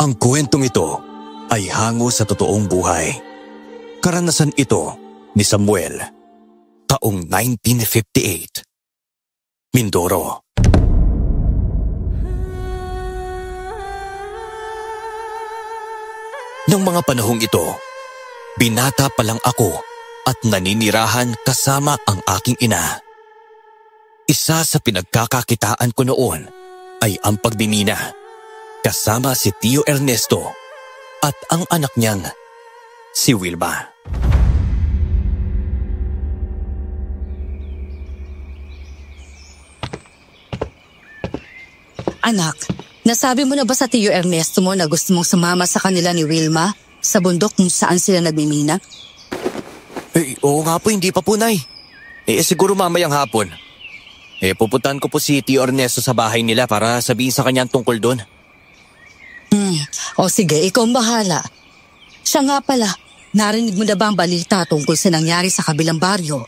Ang kwentong ito ay hango sa totoong buhay. Karanasan ito ni Samuel, taong 1958. Mindoro. Noong mga panahong ito, binata pa lang ako at naninirahan kasama ang aking ina. Isa sa pinagkakakitaan ko noon ay ang pagmimina kasama si Tio Ernesto at ang anak niyang si Wilma. Anak, nasabi mo na ba sa Tio Ernesto mo na gusto mong sumama sa kanila ni Wilma sa bundok kung saan sila nagmimina? Oo nga po, hindi pa po, Nay. Siguro mamayang hapon. Pupuntahan ko po si Tio Ernesto sa bahay nila para sabihin sa kanya tungkol doon. O sige, ikaw ang bahala. Siya nga pala, narinig mo na ba ang balita tungkol sa nangyari sa kabilang baryo?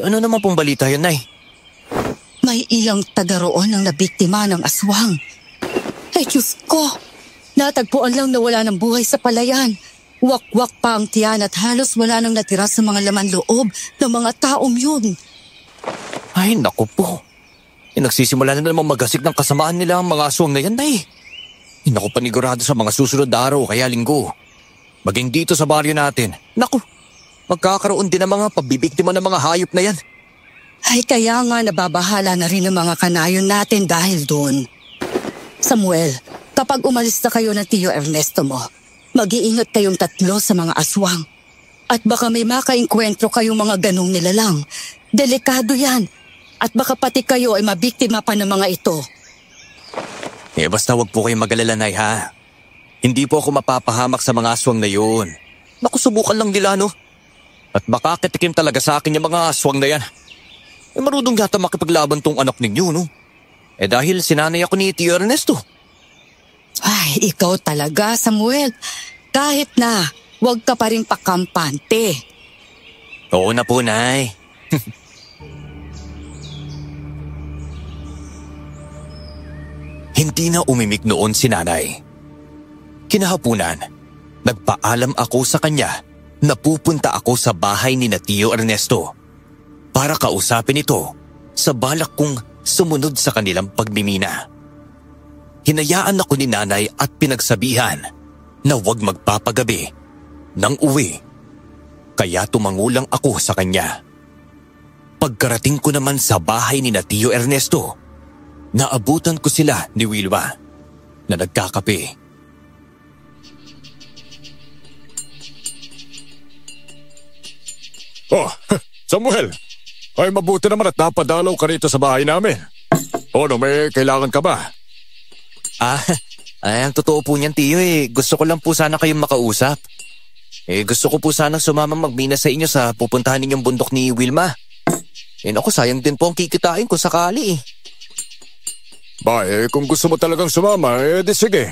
Ano naman pong balita yun, Nay? May ilang taga roon ang nabiktima ng aswang. Ay, Diyos ko! Natagpuan lang na wala ng buhay sa palayan. Wak-wak pa ang tiyan at halos wala nang natira sa mga laman loob ng mga taong yun. Ay, naku po. Nagsisimula na namang magasik ng kasamaan nila ang mga aswang na yan, Nay. Naku, panigurado sa mga susunod na araw kaya linggo. Maging dito sa baryo natin. Naku, magkakaroon din ng mga pabibiktima ng mga hayop na yan. Ay, kaya nga nababahala na rin ang mga kanayon natin dahil doon. Samuel, kapag umalis na kayo ng Tio Ernesto mo, mag-iingat kayong tatlo sa mga aswang. At baka may makainkwentro kayong mga ganong nilalang. Delikado yan. At baka pati kayo ay mabiktima pa ng mga ito. Basta wag po kayong mag-alala, Nay, ha? Hindi po ako mapapahamak sa mga aswang na yun. Naku, subukan lang nila, no? At makakatikim talaga sa akin yung mga aswang na yan. Marunong yata makipaglaban tong anak ninyo, no? Dahil sinanay ako ni Tio Ernesto. Ay, ikaw talaga, Samuel. Kahit na, wag ka pa rin pakampante. Oo na po, Nay. Hindi na umimik noon si Nanay. Kinahapunan, nagpaalam ako sa kanya na pupunta ako sa bahay ni Tio Ernesto para kausapin ito sa balak kong sumunod sa kanilang pagmimina. Hinayaan ako ni Nanay at pinagsabihan na huwag magpapagabi nang uwi, kaya tumangulang ako sa kanya. Pagkarating ko naman sa bahay ni Tio Ernesto, naabutan ko sila ni Wilma na nagkakape. Oh, Samuel! Ay, mabuti naman at napadalaw ka rito sa bahay namin. No, may kailangan ka ba? Ang totoo po niyan, Tio, gusto ko lang po sana kayong makausap. Gusto ko po sana sumamang magmina sa inyo sa pupuntahan ninyong bundok ni Wilma. Naku, sayang din po ang kikitain kung sakali. Ba, kung gusto mo talagang sumama, di sige.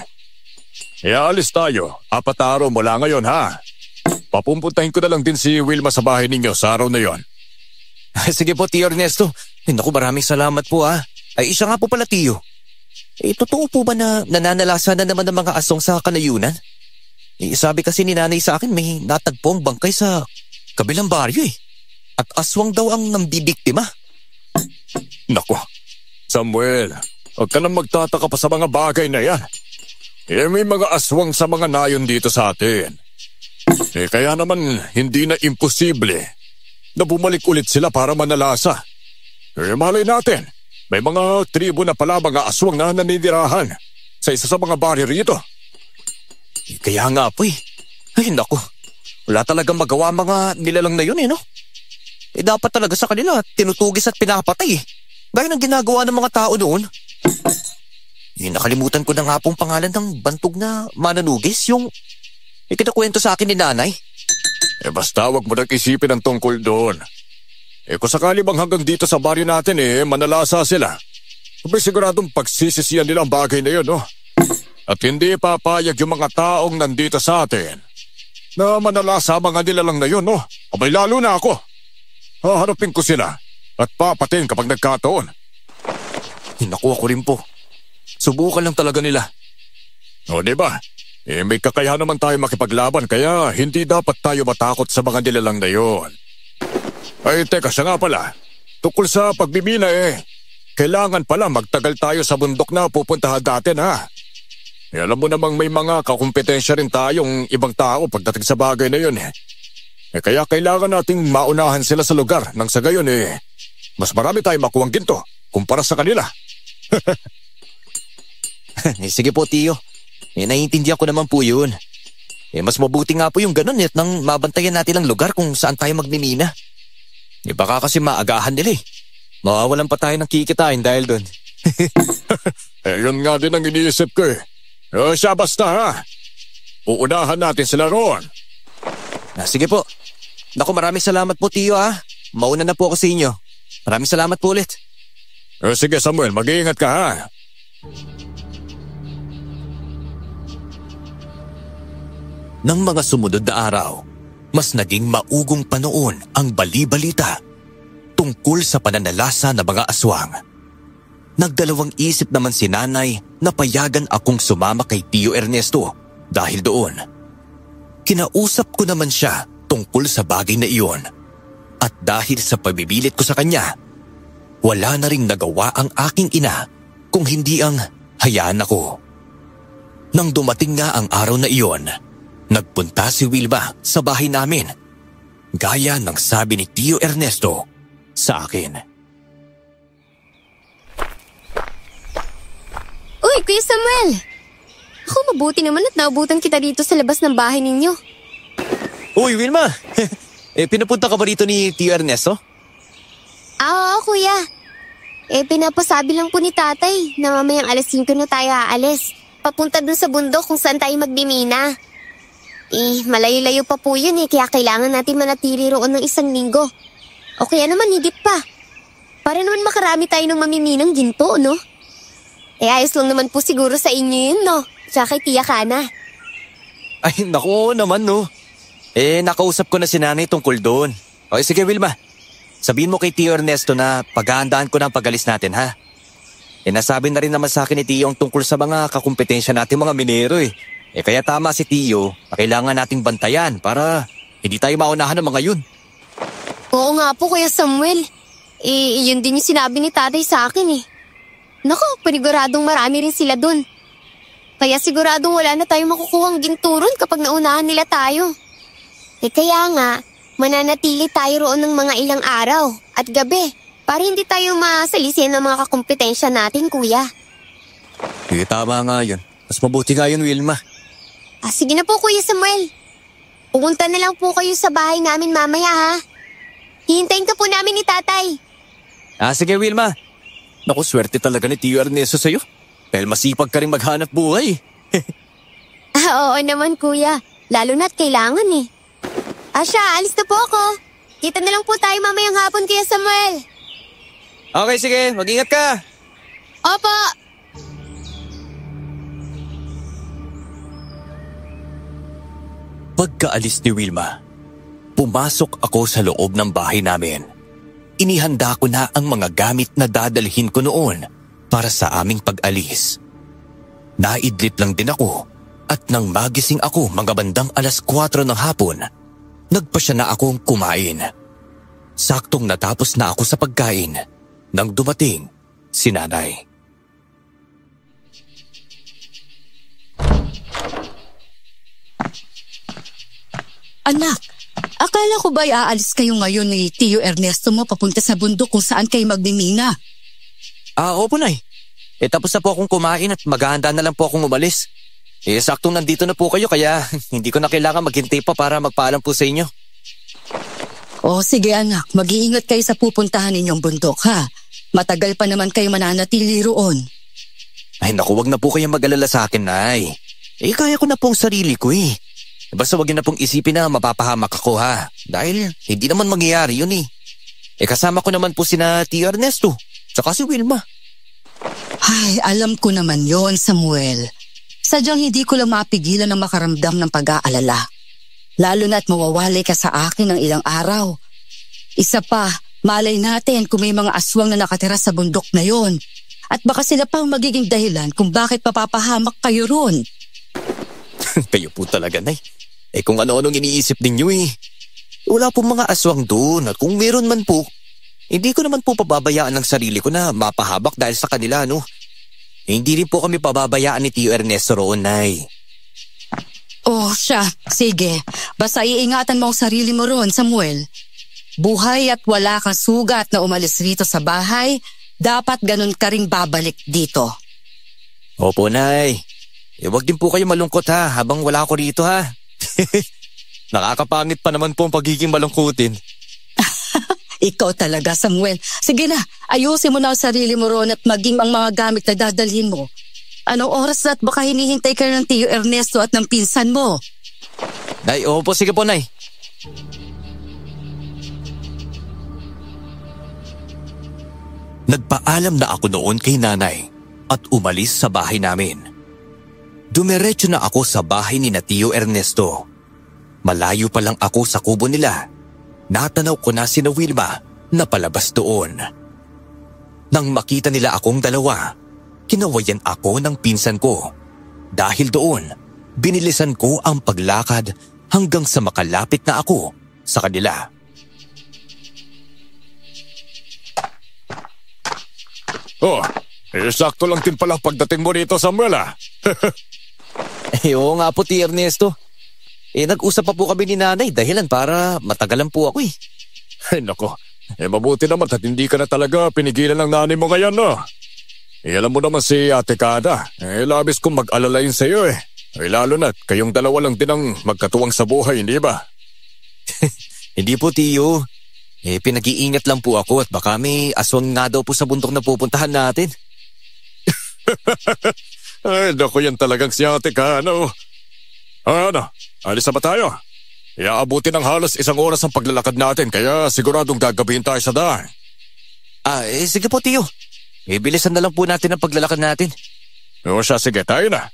Alis tayo. 4 araw mula ngayon, ha? Papupuntahin ko na lang din si Wilma sa bahay ninyo sa araw na yon. Sige po, Tio Ernesto. Naku, maraming salamat po, ha. Ay, isa nga po pala, Tio. Totoo po ba na nananalasa na naman ng mga aswang sa kanayunan? Sabi kasi ni Nanay sa akin may natagpong bangkay sa kabilang baryo At aswang daw ang nambibiktima. Naku, Samuel, huwag ka nang magtataka pa sa mga bagay na yan. May mga aswang sa mga nayon dito sa atin. Kaya naman hindi na imposible na bumalik ulit sila para manalasa. Malay natin, may mga tribo na pala mga aswang na naninirahan sa isa sa mga baryo rito. Kaya nga po Ay naku, wala talagang magawa mga nilalang na yun no? Dapat talaga sa kanila tinutugis at pinapatay Gaya ng ginagawa ng mga tao noon. Nakalimutan ko na nga pong pangalan ng bantog na mananugis, yung ikinakwento sa akin ni Nanay. Basta wag mo nang isipin ang tungkol doon. Kung sakali bang hanggang dito sa baryo natin manalasa sila, may siguradong pagsisisiyan nila ang bagay na yun, no? At hindi papayag yung mga taong nandito sa atin na manalasa mga nilalang na yun, no? Abay lalo na ako. Haharapin ko sila at papatin kapag nagkataon. Nakuha ko rin po. Subukan lang talaga nila. O di ba? May kakayahan naman tayo makipaglaban kaya hindi dapat tayo matakot sa mga nilalang na yon. Ay teka, siya nga pala. Tukol sa pagbibina kailangan pala magtagal tayo sa bundok na pupuntahan natin ha. Alam mo namang may mga kakumpetensya rin tayong ibang tao pagdating sa bagay na yun kaya kailangan nating maunahan sila sa lugar nang sa gayon mas marami tayong makuwang ginto kumpara sa kanila. Sige po, Tiyo. Naiintindihan ko naman po yun. Mas mabuti nga po yung ganun nang mabantayan natin ang lugar kung saan tayo magmimina. Baka kasi maagahan nila Mawawalan pa tayo ng kikitain dahil doon. Yun nga din ang iniisip ko siya basta ha. Uunahan natin sila roon. Sige po. Naku, maraming salamat po, Tiyo ha. Mauna na po ako sa inyo. Maraming salamat po ulit. Sige Samuel, mag-iingat ka ha. Nang mga sumunod na araw, mas naging maugong pa noon ang bali-balita tungkol sa pananalasa ng mga aswang. Nagdalawang isip naman si nanay na payagan akong sumama kay Tio Ernesto dahil doon. Kinausap ko naman siya tungkol sa bagay na iyon. At dahil sa pabibilit ko sa kanya, wala na ring nagawa ang aking ina kung hindi ang hayaan ako. Nang dumating nga ang araw na iyon, nagpunta si Wilma sa bahay namin. Gaya ng sabi ni Tio Ernesto sa akin. Uy, Kuya Samuel! Ako mabuti naman at naubutan kita dito sa labas ng bahay ninyo. Uy, Wilma! Pinapunta ka ba rito ni Tio Ernesto? Oo, Kuya. Pinapasabi lang po ni tatay na mamayang alas 5 na tayo aalis. Papunta dun sa bundok kung saan tayo magbimina. Malayo-layo pa po yun kaya kailangan natin manatili roon ng 1 linggo. O kaya naman higit pa. Para naman makarami tayo ng mamiminang ginto, no? Ayos lang naman po siguro sa inyo yun, no? Tsaka kay Tia Kana. Ay, naku naman, no? Nakausap ko na si nanay tungkol doon. Okay, sige, Wilma. Sabihin mo kay Tio Ernesto na paghahandaan ko na ang pag-alis natin, ha? Nasabi na rin naman sa akin ni Tio ang tungkol sa mga kakumpetensya natin mga minero, kaya tama si Tio na kailangan nating bantayan para hindi tayo maunahan ng mga yun. Oo nga po, Kuya Samuel. Yun din yung sinabi ni tatay sa akin, Naku, paniguradong marami rin sila dun. Kaya siguradong wala na tayong makukuhang ginturon kapag naunahan nila tayo. Kaya nga, mananatili tayo roon ng mga ilang araw at gabi para hindi tayo masalisihan ng mga kakumpetensya natin, Kuya. Tama nga yun. Mas mabuti nga yun, Wilma. Sige na po, Kuya Samuel. Pumunta na lang po kayo sa bahay namin mamaya, ha? Hihintayin ka po namin ni tatay. Sige, Wilma. Naku, swerte talaga ni Tio Ernesto sa'yo. Dahil masipag ka rin maghanap buhay. Oo naman, Kuya. Lalo na't kailangan, Siya, alis na po ako. Kita na lang po tayo mamayang hapon, Kuya Samuel. Okay, sige. Mag-ingat ka. Opo. Pagkaalis ni Wilma, pumasok ako sa loob ng bahay namin. Inihanda ko na ang mga gamit na dadalhin ko noon para sa aming pag-alis. Naidlip lang din ako at nang magising ako mga bandang alas 4 ng hapon, nagpasya na akong kumain. Saktong natapos na ako sa pagkain nang dumating si nanay. Anak, akala ko ba'y aalis kayo ngayon ni Tio Ernesto mo papunta sa bundok kung saan kayo magmimina? Opo, Nay. Tapos na po akong kumain at maghahanda na lang po akong umalis. Saktong nandito na po kayo kaya hindi ko na kailangan maghintay pa para magpaalam po sa inyo. Sige anak, mag-iingat kayo sa pupuntahan ninyong bundok, ha? Matagal pa naman kayo mananatili roon. Ay naku, wag na po kayong mag-alala sa akin, Nay. Kaya ko na po ang sarili ko Basta wag niyo na pong isipin na mapapahamak ako, ha? Dahil hindi naman mangyayari yun kasama ko naman po sina Tio Ernesto, tsaka si Wilma. Ay, alam ko naman yon, Samuel. Sadyang hindi ko lang mapigilan ng makaramdam ng pag-aalala. Lalo na't mawawalay ka sa akin ng ilang araw. Isa pa, malay natin kung may mga aswang na nakatira sa bundok na yon. At baka sila pang magiging dahilan kung bakit papapahamak kayo ron. Kayo po talaga, Nay. Kung ano-anong iniisip ninyo eh. Wala pong mga aswang doon at kung meron man po, hindi ko naman po pababayaan ng sarili ko na mapahabak dahil sa kanila, no? Hindi rin po kami pababayaan ni Tio Ernesto roon, Nay. Oh, siya. Sige. Basta iingatan mo ang sarili mo roon, Samuel. Buhay at wala kang sugat na umalis rito sa bahay, dapat ganun ka ring babalik dito. Opo, Nay. Huwag din po kayo malungkot ha, habang wala ako rito ha. Nakakapangit pa naman po ang pagiging malungkutin. Ikaw talaga, Samuel. Sige na, ayusin mo na ang sarili mo roon at maging ang mga gamit na dadalhin mo. Anong oras na at baka hinihintay ka ng Tio Ernesto at ng pinsan mo? Nay, opo, sige po, Nay. Nagpaalam na ako noon kay Nanay at umalis sa bahay namin. Dumiretso na ako sa bahay ni na Tio Ernesto. Malayo pa lang ako sa kubo nila. Natanaw ko na sina Wilma na palabas doon. Nang makita nila akong dalawa, kinawayan ako ng pinsan ko. Dahil doon, binilisan ko ang paglakad hanggang sa makalapit na ako sa kanila. Oh, sakto lang din pala pagdating mo rito, Samuel ah. Oo nga po, Tio Ernesto. Nag-usap pa po kami ni Nanay dahilan para matagalan po ako eh. Ay nako, mabuti naman at hindi ka na talaga pinigilan ng nanay mo ngayon, no? Alam mo naman si Ate Kada, labis kong mag-alala yun sa'yo eh. Lalo na't kayong dalawa lang din ang magkatuwang sa buhay, hindi ba? Hindi po, Tio. Pinag-iingat lang po ako at baka may aswang nga daw po sa bundok na pupuntahan natin. Ay naku, yan talagang si Ate Kada. Ano, alis na ba tayo? Iaabuti ng halos 1 oras ang paglalakad natin kaya siguradong gagabihin tayo sa daan. Sige po, Tio. Bilisan na lang po natin ang paglalakad natin. O siya, sige, tayo na.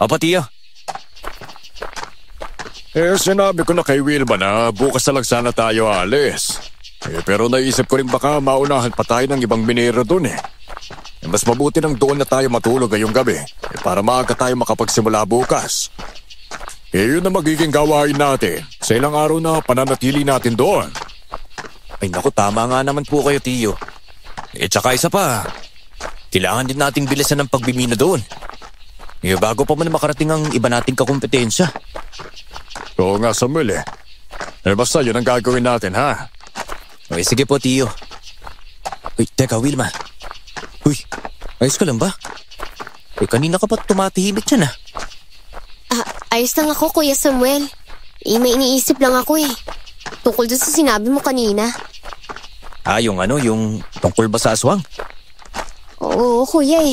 Opo, Tio. Sinabi ko na kay Wilma na bukas na lang sana tayo alis. Pero naisip ko rin baka maunahan pa tayo ng ibang minero dun eh. Mas mabuti nang doon na tayo matulog ngayong gabi para maaga tayo makapagsimula bukas. Yun na magiging gawain natin sa ilang araw na pananatili natin doon. Ay naku, tama nga naman po kayo, Tio. Tsaka isa pa, kailangan din nating bilisan ng pagbimina doon. Bago pa man makarating ang iba nating kakumpetensya. Oo nga, Samuel basta yun ang gagawin natin, ha? Sige po, Tio. Teka, Wilma. Uy, ayos ka lang ba? Kanina ka pa tumatihimik dyan, Ayos lang ako, Kuya Samuel. May iniisip lang ako eh. Tungkol dun sa sinabi mo kanina. Yung tungkol ba sa aswang? Oo, Kuya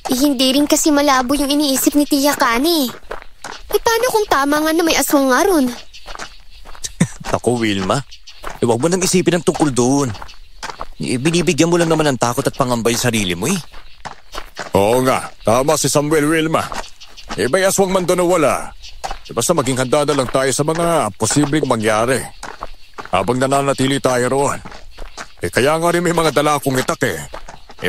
hindi rin kasi malabo yung iniisip ni Tia Kani. Paano kung tama nga na may aswang nga ron? Naku, Wilma. Huwag mo nang isipin ang tungkol doon. Binibigyan mo lang naman ng takot at pangamba yung sarili mo eh. Oo nga, tama si Samuel, Wilma. May aswang man doon o wala. Basta maging handa na lang tayo sa mga posibleng mangyari. Habang nananatili tayo roon. Kaya nga rin may mga dala akong itak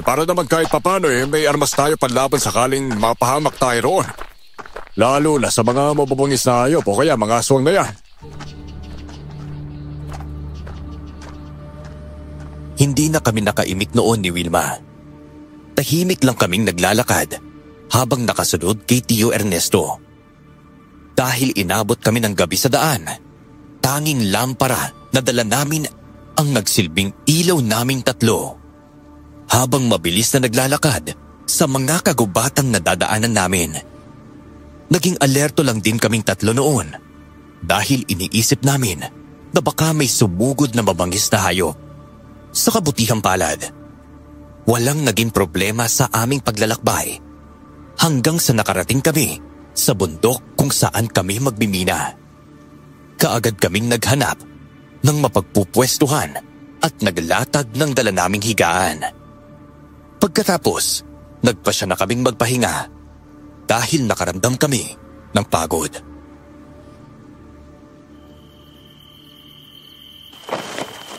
para naman kahit papano may armas tayo panlaban sakaling mapahamak tayo roon. Lalo na sa mga mababangis na hayop o kaya mga aswang na yan. Hindi na kami nakaimik noon ni Wilma. Tahimik lang kaming naglalakad habang nakasunod kay Tio Ernesto. Dahil inabot kami ng gabi sa daan, tanging lampara na dala namin ang nagsilbing ilaw naming 3. Habang mabilis na naglalakad sa mga kagubatang nadadaanan namin. Naging alerto lang din kaming 3 noon dahil iniisip namin na baka may sumugod na mabangis na hayop. Sa kabutihang palad, walang naging problema sa aming paglalakbay hanggang sa nakarating kami sa bundok kung saan kami magmimina. Kaagad kaming naghanap ng mapagpupwestuhan at naglatag ng dala naming higaan. Pagkatapos, nagpasya na kaming magpahinga dahil nakaramdam kami ng pagod.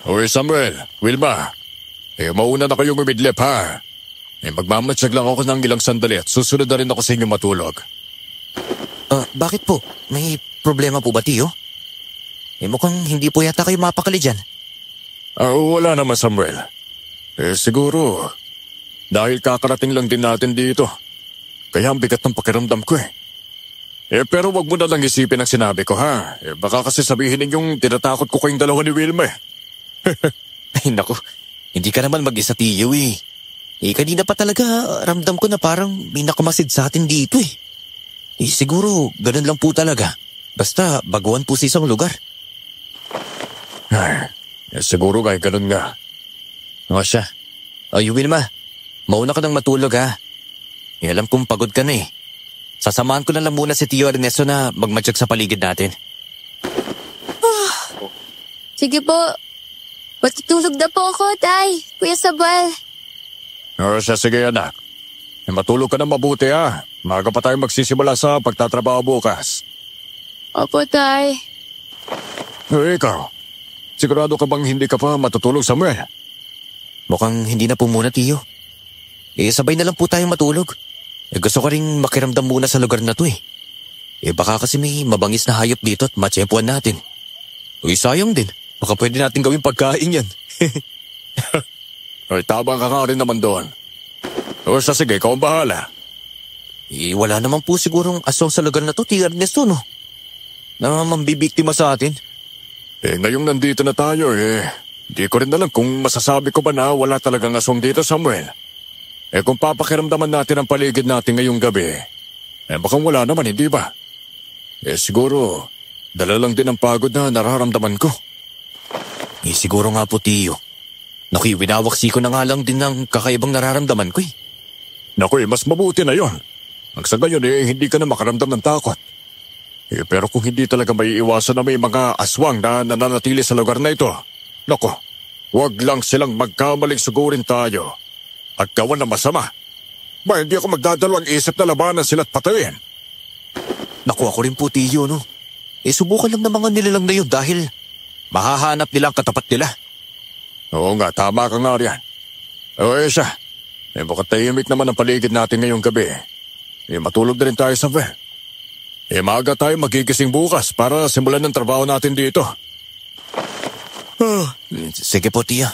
Oy Samuel, Wilma, mauna na kayong umidlip ha. Magmamatsyag lang ako ng ilang sandali at susunod na rin ako sa inyo matulog. Bakit po? May problema po ba, Tio? Mukhang hindi po yata kayo mapakali dyan. Wala naman, Samuel. Siguro, dahil kakarating lang din natin dito. Kaya ang bigat ng pakiramdam ko eh. Pero wag mo na lang isipin ang sinabi ko, ha? Baka kasi sabihin ninyong tinatakot ko kayong dalawa ni Wilma eh. Ay naku, hindi ka naman mag-isa, Tio eh. Kanina pa talaga ramdam ko na parang may nakamasid sa atin dito eh. Siguro ganun lang po talaga. Basta baguhan po sa isang lugar. Siguro kaya ganun nga. O siya. Wilma, mauna ka nang matulog ha. Alam kong pagod ka na eh. Sasamahan ko na lang muna si Tio Ernesto na magmatsyag sa paligid natin. Sige po. Matutulog na po ako, Tay. Kuya Sabal. Siya, sige anak. Matulog ka na mabuti ha. Maaga pa tayo magsisimula sa pagtatrabaho bukas. Opo, Tay. Ikaw, sigurado ka bang hindi ka pa matutulog, Samuel? Mukhang hindi na po muna, Tio. Sabay na lang po tayong matulog. Gusto ko ring makiramdam muna sa lugar na to eh. Baka kasi may mabangis na hayop dito at matsyempuan natin. Sayang din. Baka pwede natin gawing pagkain yan. Tama ka nga rin naman doon. Siya, sige, ikaw ang bahala. Wala naman po sigurong aswang sa lugar na to, Tio Ernesto, no? Na mambibiktima sa atin. Ngayong nandito na tayo di ko rin alam kung masasabi ko ba na wala talagang aswang dito, Samuel. Kung papakiramdaman natin ang paligid natin ngayong gabi, baka wala naman, hindi ba? Siguro, dala lang din ang pagod na nararamdaman ko. Siguro nga po, Tio. Naku, winawaksi ko na nga lang din ng kakaibang nararamdaman ko eh. Naku, mas mabuti na yon. Ang sa gayon hindi ka na makaramdam ng takot. Pero kung hindi talaga may iwasan na may mga aswang na nananatili sa lugar na ito, naku, wag lang silang magkamaling sugurin tayo. At gawan na masama. Hindi ako magdadalawang isip na labanan sila at patayin. Naku, ako rin po, Tio, no? Subukan lang ng mga nilalang na yun dahil mahahanap nila ang katapat nila. Oo nga, tama ka nga riyan. Siya. Baka tahimik naman ang paligid natin ngayong gabi. Matulog na rin tayo, Samuel. Maaga tayo magigising bukas para simulan ng trabaho natin dito. Sige po, Tia.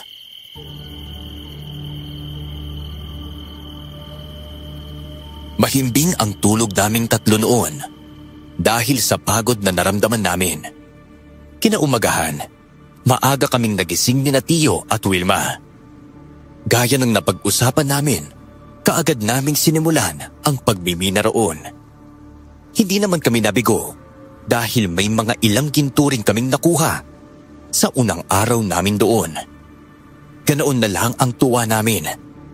Mahimbing ang tulog naming tatlo noon dahil sa pagod na naramdaman namin. Kinaumagahan, maaga kaming nagising ni Tio at Wilma. Gaya ng napag-usapan namin, kaagad naming sinimulan ang pagmimina roon. Hindi naman kami nabigo dahil may mga ilang ginto rin kaming nakuha sa unang araw namin doon. Ganoon na lang ang tuwa namin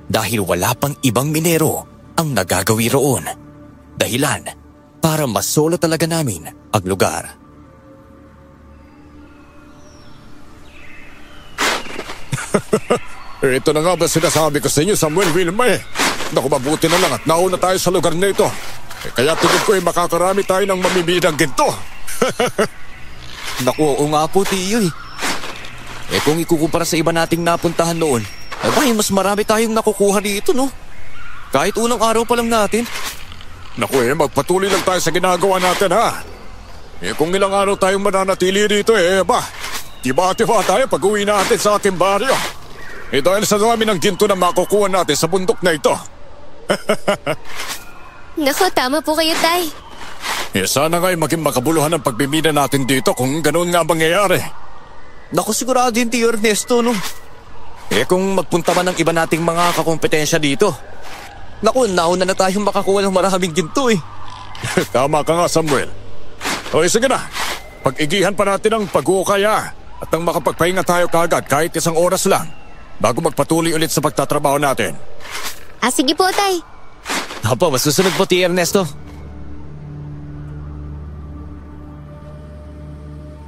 dahil wala pang ibang minero ang nagagawi roon. Dahilan para masolo talaga namin ang lugar. Ito na nga ba sinasabi ko sa inyo, Samuel, Wilma Naku, mabuti na lang at nauna tayo sa lugar na ito. Kaya tingin ko makakarami tayo ng mamimidang ginto. Naku, oo nga po, Tio kung ikukumpara sa iba nating napuntahan noon, mas marami tayong nakukuha dito, no? Kahit unang araw pa lang natin. Naku, magpatuloy lang tayo sa ginagawa natin, ha? Kung ilang araw tayong mananatili dito, tiba-tiba tayo pag-uwi natin sa ating baryo. Dahil sa dami ng ginto na makukuha natin sa bundok na ito. Naku, tama po kayo, Tay. Sana nga'y maging makabuluhan ang pagbimina natin dito kung ganoon nga mangyayari. Naku, sigurado din, Tio Ernesto, no? Kung magpunta man ng iba nating mga kakompetensya dito, naku, nauna na tayong makakuha ng maraming ginto Tama ka nga, Samuel. Sige na, pag-igihan pa natin ang pag-uukaya at ang makapagpahinga tayo kagad kahit isang oras lang bago magpatuloy ulit sa pagtatrabaho natin. Sige po, Tay. Masusunod po, Tio Ernesto.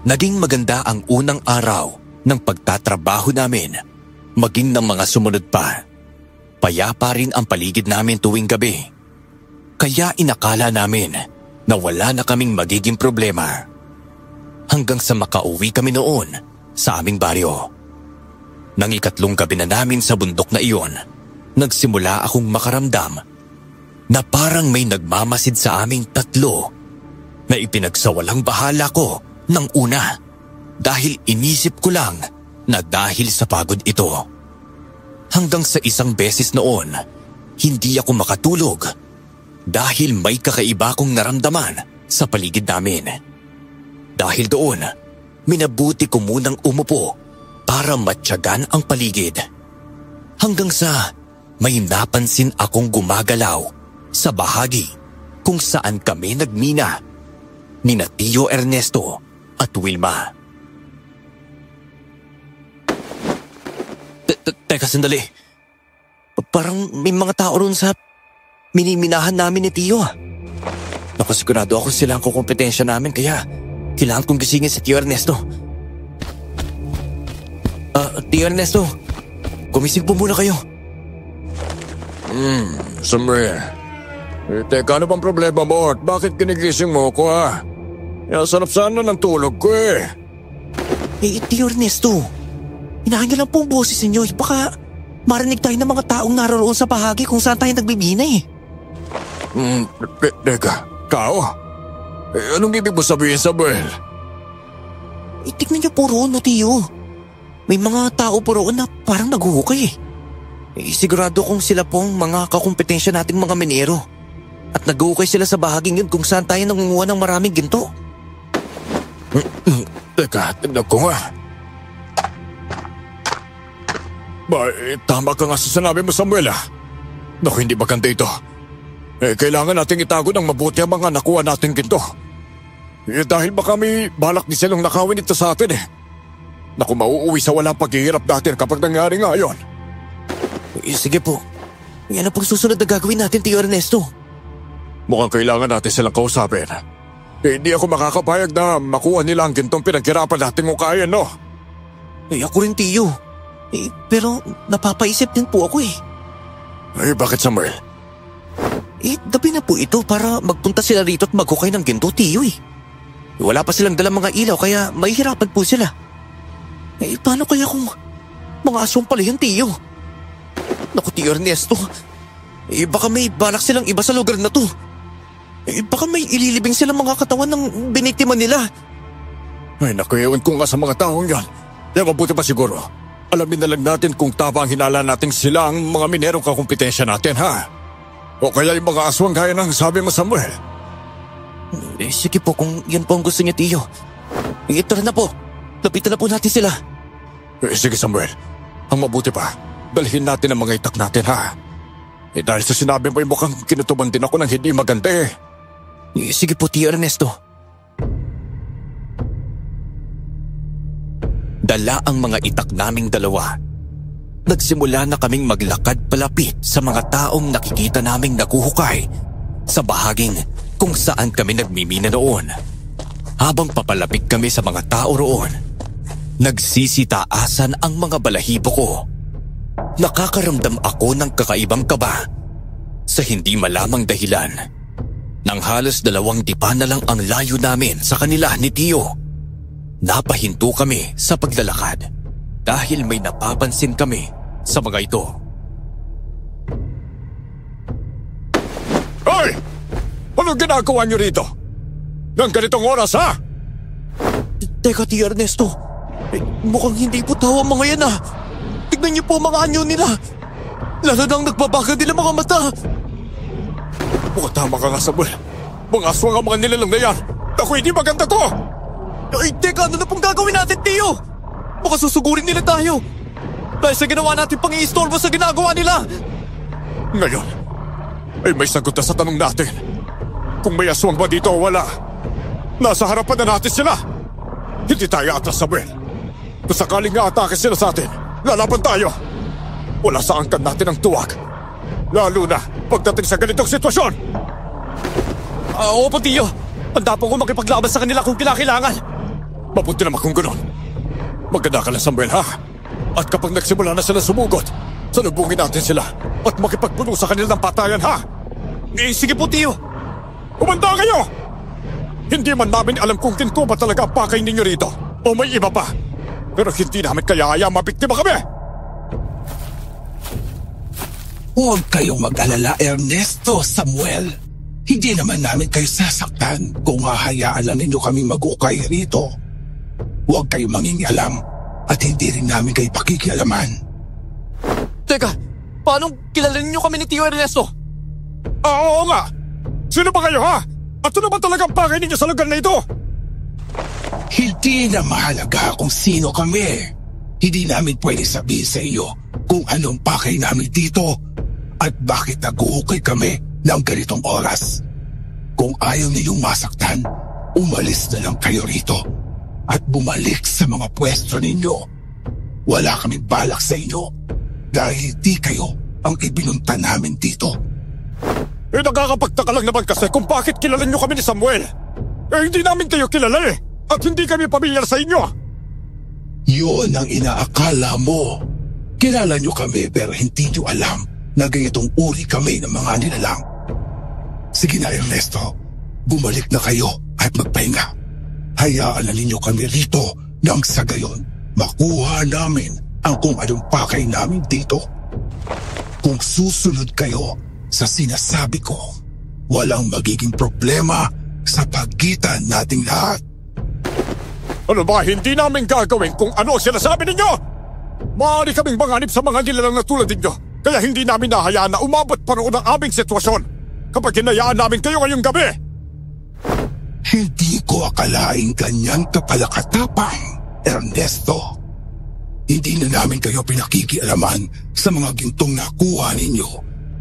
Naging maganda ang unang araw ng pagtatrabaho namin, maging ng mga sumunod pa. Payapa rin ang paligid namin tuwing gabi. Kaya inakala namin na wala na kaming magiging problema. Hanggang sa makauwi kami noon sa aming baryo. Nang ikatlong gabi na namin sa bundok na iyon, nagsimula akong makaramdam na parang may nagmamasid sa aming tatlo na ipinagsawalang bahala ko ng una dahil inisip ko lang na dahil sa pagod ito. Hanggang sa isang beses noon, hindi ako makatulog dahil may kakaiba kong naramdaman sa paligid namin. Dahil doon, minabuti ko munang umupo para matyagan ang paligid. Hanggang sa may napansin akong gumagalaw sa bahagi kung saan kami nagmina nina Tio Ernesto at Wilma. Teka sandali. Parang may mga tao ron sa miniminahan namin ni Tio. Nakasigurado ako sila ang kukompetensya namin kaya kailangan kong gisingin si Tio Ernesto. Tio Ernesto, gumising po muna kayo. Samuel. Teka, ano bang problema mo at bakit kinigising mo ko ha? Sarap sana ng tulog ko eh. Tio Ernesto, inahangal lang po ang boses ninyo. Baka marinig tayo ng mga taong naroon sa bahagi kung saan tayo nagbibina eh. Teka, tao? Anong ibig mo sabihin, Samuel? Tignan niyo po roon, Tio. May mga tao po roon na parang naghuhukay eh. Sigurado kong sila pong mga kakumpetensya nating mga minero. At naghuhukay sila sa bahaging yun kung saan tayo nangunguha ng maraming ginto. Teka, tignan ko nga. Tama ka nga sa sinabi mo, Samuel ah. Naku, hindi maganda ito. Kailangan nating itago ng mabuti ang mga nakuha nating ginto. Dahil baka may balak din silang nakawin ito sa atin eh. Naku, mauuwi sa walang paghihirap natin kapag nangyari nga yun. Sige po. Yan ang pagsusunod na gagawin natin, Tio Ernesto. Mukhang kailangan natin silang kausapin. Hindi ako makakapayag na makuha nila ang gintong pinaghirapan natin ukayan, no? Ako rin, Tio. Pero napapaisip din po ako eh. Bakit, Samuel? Gabi na po ito para magpunta sila rito at maghukay ng ginto, Tio eh. Wala pa silang dalang mga ilaw kaya mahihirapan po sila. Paano kaya kung mga aswang pala yan, Tio? Naku, Tio Ernesto. Baka may balak silang iba sa lugar na to. Baka may ililibing silang mga katawan ng biniktima nila. Naku, ewan ko nga sa mga taong yan. Mabuti pa siguro. Alamin na lang natin kung tama ang hinala natin sila ang mga minerong kakumpetensya natin, ha? O kaya yung mga aswang gaya ng sabi mo, Samuel. Sige po kung yan po ang gusto niya, Tio. Ito na po. Lapitan na po natin sila. Sige, Samuel. Ang mabuti pa, dalhin natin ang mga itak natin, ha? Dahil sa sinabi mo, mukhang kinutuban din ako ng hindi maganda eh. Sige po, Tio Ernesto. Dala ang mga itak naming dalawa. Nagsimula na kaming maglakad palapit sa mga taong nakikita naming naguhukay sa bahaging kung saan kami nagmimina noon. Habang papalapit kami sa mga tao roon, nagsisitaasan ang mga balahibo ko. Nakakaramdam ako ng kakaibang kaba sa hindi malamang dahilan. Nang halos 2 dipa na lang ang layo namin sa kanila ni Tio, napahinto kami sa paglalakad dahil may napapansin kami sa mga ito. Hoy! Anong ginagawa niyo rito? Nang ganitong oras, ha? Teka, Tio Ernesto. Mukhang hindi po tao ang mga yan, ha? Tignan niyo po mga anyo nila. Lalo nang nagbabaga nila mga mata. Mukhang tama ka nga, Samuel. Mga aswang ang mga nilalang na yan. Ako, hindi maganda to. Teka, ano na pong gagawin natin, Tio? Baka susugurin nila tayo. Dahil sa ginawa natin pang-iistorbo sa ginagawa nila. Ngayon, ay may sagot na sa tanong natin. Kung may aswang ba dito o wala, nasa harapan na natin sila. Hindi tayo atras, Samuel. Kung sakaling nga atake sila sa atin, lalaban tayo. Wala sa angkan natin ang tuwag. Lalo na pagdating sa ganitong sitwasyon. Opo, Tio. Handa po ko makipaglaban sa kanila kung kinakailangan. Mabuti naman kung gano'n. Maganda ka lang, Samuel, ha? At kapag nagsimula na sila sumugot, salubungin natin sila at makipagpuno sa kanila ng patayan, ha? Sige po, Tio. Umanda kayo! Hindi man namin alam kung ginto ba talaga ang pakay ninyo rito o may iba pa. Pero hindi namin kaya mabiktima kami! Huwag kayong mag-alala, Ernesto, Samuel. Hindi naman namin kayo sasaktan kung hahayaan lang ninyo kaming mag-ukay rito. Huwag kayo mangingialam at hindi rin namin kayo pakikialaman. Teka, paano kilalanin niyo kami ni Tio Ernesto? Oo nga! Sino ba kayo ha? At ano ba talagang pakay ninyo sa lugar na ito? Hindi na mahalaga kung sino kami. Hindi namin pwede sabihin sa iyo kung anong pakay namin dito at bakit nag-uukay kami ng ganitong oras. Kung ayaw ninyong masaktan, umalis na lang kayo rito at bumalik sa mga pwesto ninyo. Wala kaming balak sa inyo dahil hindi kayo ang ibinunta namin dito. Nakakapagtaka lang naman kasi kung bakit kilala niyo kami ni Samuel. Hindi namin kayo kilala at hindi kami pamilyar sa inyo. Yun ang inaakala mo. Kilala niyo kami pero hindi niyo alam na ganitong uri kami ng mga nilalang. Sige na, Ernesto. Bumalik na kayo at magpahinga. Hayaan na ninyo kami rito nang sa gayon makuha namin ang kung anong pakay namin dito. Kung susunod kayo sa sinasabi ko, walang magiging problema sa pagitan nating lahat. Ano ba hindi namin gagawin kung ano sinasabi ninyo? Maaari kaming manganib sa mga nilalang na tulad ninyo, kaya hindi namin nahayaan na umabot pa roon ang aming sitwasyon kapag hinayaan namin kayo ngayong gabi. Hindi ko akalaing ganyan kapalakatapang, Ernesto. Hindi na namin kayo pinakikialaman sa mga gintong nakuha ninyo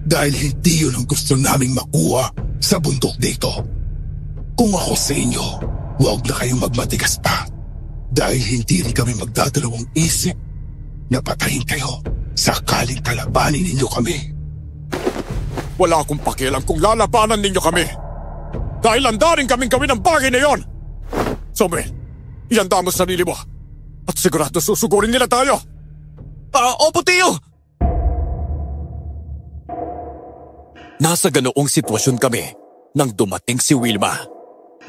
dahil hindi yun ang gusto naming makuha sa bundok dito. Kung ako sa inyo, huwag na kayong magmatigas pa dahil hindi rin kami magdadalawang isip na patayin kayo sakaling kalabanin ninyo kami. Wala akong pakialam kung lalabanan ninyo kami. Dahil handa rin kaming gawin ang bagay na yon. Samuel, ihanda mo sarili mo. At sigurado susugurin nila tayo. Opo, Tio! Nasa ganoong sitwasyon kami nang dumating si Wilma.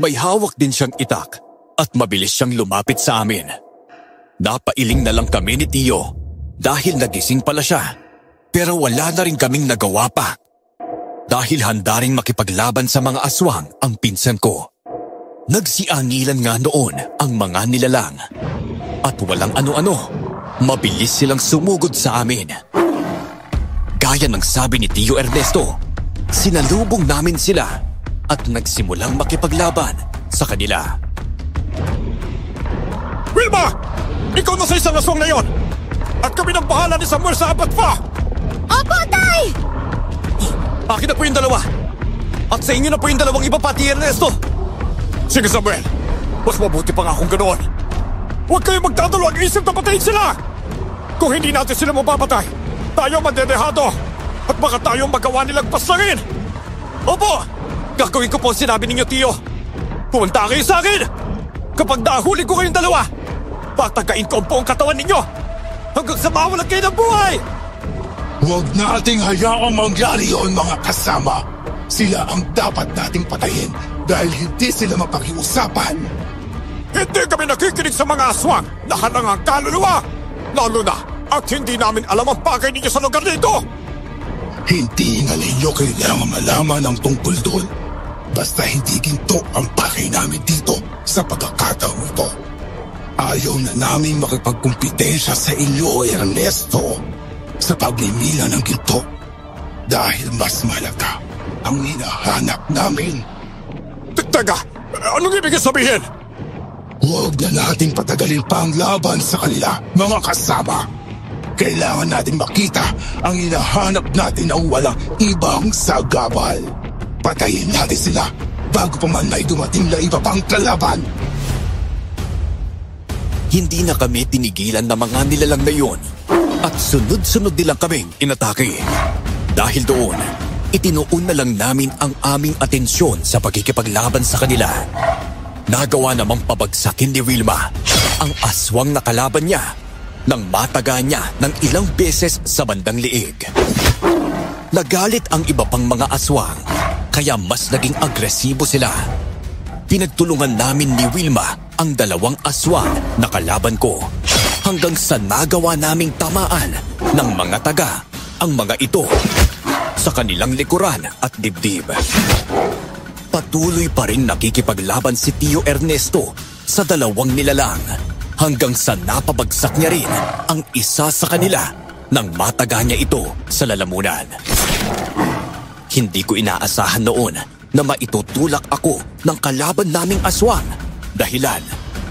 May hawak din siyang itak at mabilis siyang lumapit sa amin. Napailing na lang kami ni Tio dahil nagising pala siya. Pero wala na rin kaming nagawa pa. Dahil handa rin makipaglaban sa mga aswang ang pinsan ko. Nagsiangilan nga noon ang mga nilalang. At walang ano-ano, mabilis silang sumugod sa amin. Gaya ng sabi ni Tio Ernesto, sinalubong namin sila at nagsimulang makipaglaban sa kanila. Wilma! Ikaw na sa isang aswang na yon! At kami nang bahala ni Samuel sa apat pa! Opo, Tay! Akin na po yung dalawa. At sa inyo na po yung dalawang iba pati, Ernesto. Sige, Samuel. Mas mabuti pa nga kung ganoon. Huwag kayong magdadalawang isip na patayin sila. Kung hindi natin sila mapapatay, tayo madedehado. At baka tayong magawa nilang paslangin. Opo! Gagawin ko po ang sinabi ninyo, Tio. Pumunta kayo sa akin. Kapag nahuli ko kayong dalawa, patagain ko ang buong katawan ninyo hanggang sa mawalan kayo ng buhay. Huwag nating hayaang mangyari yun, mga kasama. Sila ang dapat nating patayin dahil hindi sila mapakiusapan. Hindi kami nakikinig sa mga aswang na halangang kaluluwa. Lalo na at hindi namin alam ang bagay ninyo sa lugar nito. Hindi nga ninyo kailangan malaman ang tungkol doon. Basta hindi ginto ang bagay namin dito sa pagkakataon ito. Ayaw na namin makipagkumpitensya sa inyo, Ernesto, sa pagmimila ng ginto dahil mas malaga ang hinahanap namin. Teka, anong ibig sabihin? Huwag na nating patagalin pa ang laban sa kanila, mga kasama. Kailangan natin makita ang hinahanap natin ng walang ibang sagabal. Patayin natin sila bago pa man may dumating na iba pang kalaban. Hindi na kami tinigilan ng mga nilalang na yun at sunod-sunod nilang kaming inatake. Dahil doon, itinuon na lang namin ang aming atensyon sa pagkikipaglaban sa kanila. Nagawa namang pabagsakin ni Wilma ang aswang na kalaban niya nang mataga niya ng ilang beses sa bandang liig. Nagalit ang iba pang mga aswang kaya mas naging agresibo sila. Pinagtulungan namin ni Wilma ang dalawang aswang na kalaban ko hanggang sa nagawa naming tamaan ng mga taga ang mga ito sa kanilang likuran at dibdib. Patuloy pa rin nakikipaglaban si Tio Ernesto sa dalawang nilalang hanggang sa napabagsak niya rin ang isa sa kanila nang mataga niya ito sa lalamunan. Hindi ko inaasahan noon na maitutulak ako ng kalaban naming aswang, dahilan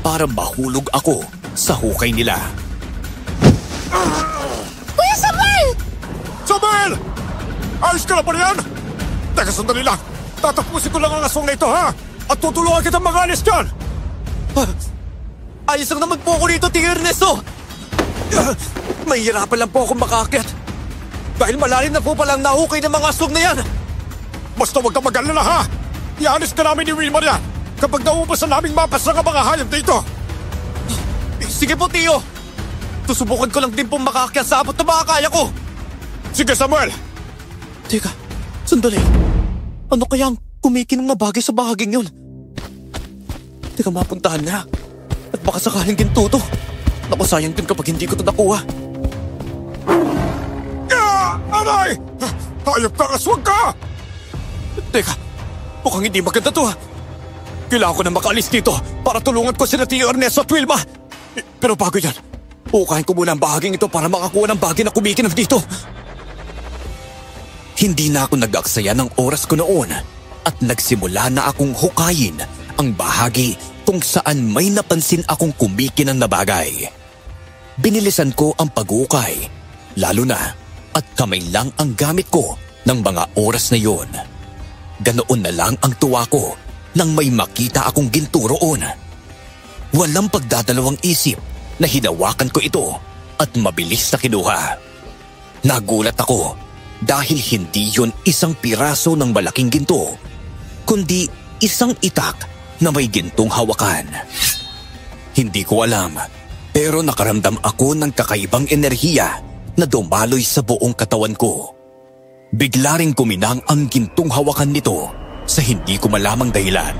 para mahulog ako sa hukay nila. Kuya Samuel! Samuel! Ayos ka na ba riyan? Teka, sandali lang. Tatapusin ko lang ang aswang na ito, ha? At tutulungan kitang mag-alis dyan! Ayos lang naman po ako rito, Tio Ernesto! Mahihirapan lang po akong makaakyat. Dahil malalim na po palang nahukay ng mga aswang na yan. Basta huwag kang mag-alala, ha? Ialis ka namin ni Wilmar yan kapag naubos na naming mapas ng mga hayop dito. Sige po, Tio. Susubukan ko lang din pong makaakyat sa abot na makakaya ko. Sige, Samuel! Teka, sandali. Ano kayang kumikinang na bagay sa bahaging yun? Teka, mapuntahan nga. At baka sakaling ginto to. Naku, sayang din kapag hindi ko ito nakuha. Aray! Hayop ka, aswang ka! Teka, mukhang hindi maganda to, ha? Kailangan ko na makaalis dito para tulungan ko sila Tio Ernesto at Wilma. Pero bago yan, hukahin ko muna ang bahaging ito para makakuha ng bagay na kumikinang dito. Hindi na ako nag-aksaya ng oras ko noon at nagsimula na akong hukayin ang bahagi kung saan may napansin akong kumikinang na bagay. Binilisan ko ang paghukay, lalo na at kamay lang ang gamit ko ng mga oras na yon. Ganoon na lang ang tuwa ko nang may makita akong ginto roon. Walang pagdadalawang isip na hinawakan ko ito at mabilis na kinuha. Nagulat ako dahil hindi yon isang piraso ng malaking ginto, kundi isang itak na may gintong hawakan. Hindi ko alam, pero nakaramdam ako ng kakaibang enerhiya na dumaloy sa buong katawan ko. Bigla ring kuminang ang gintong hawakan nito sa hindi ko malamang dahilan.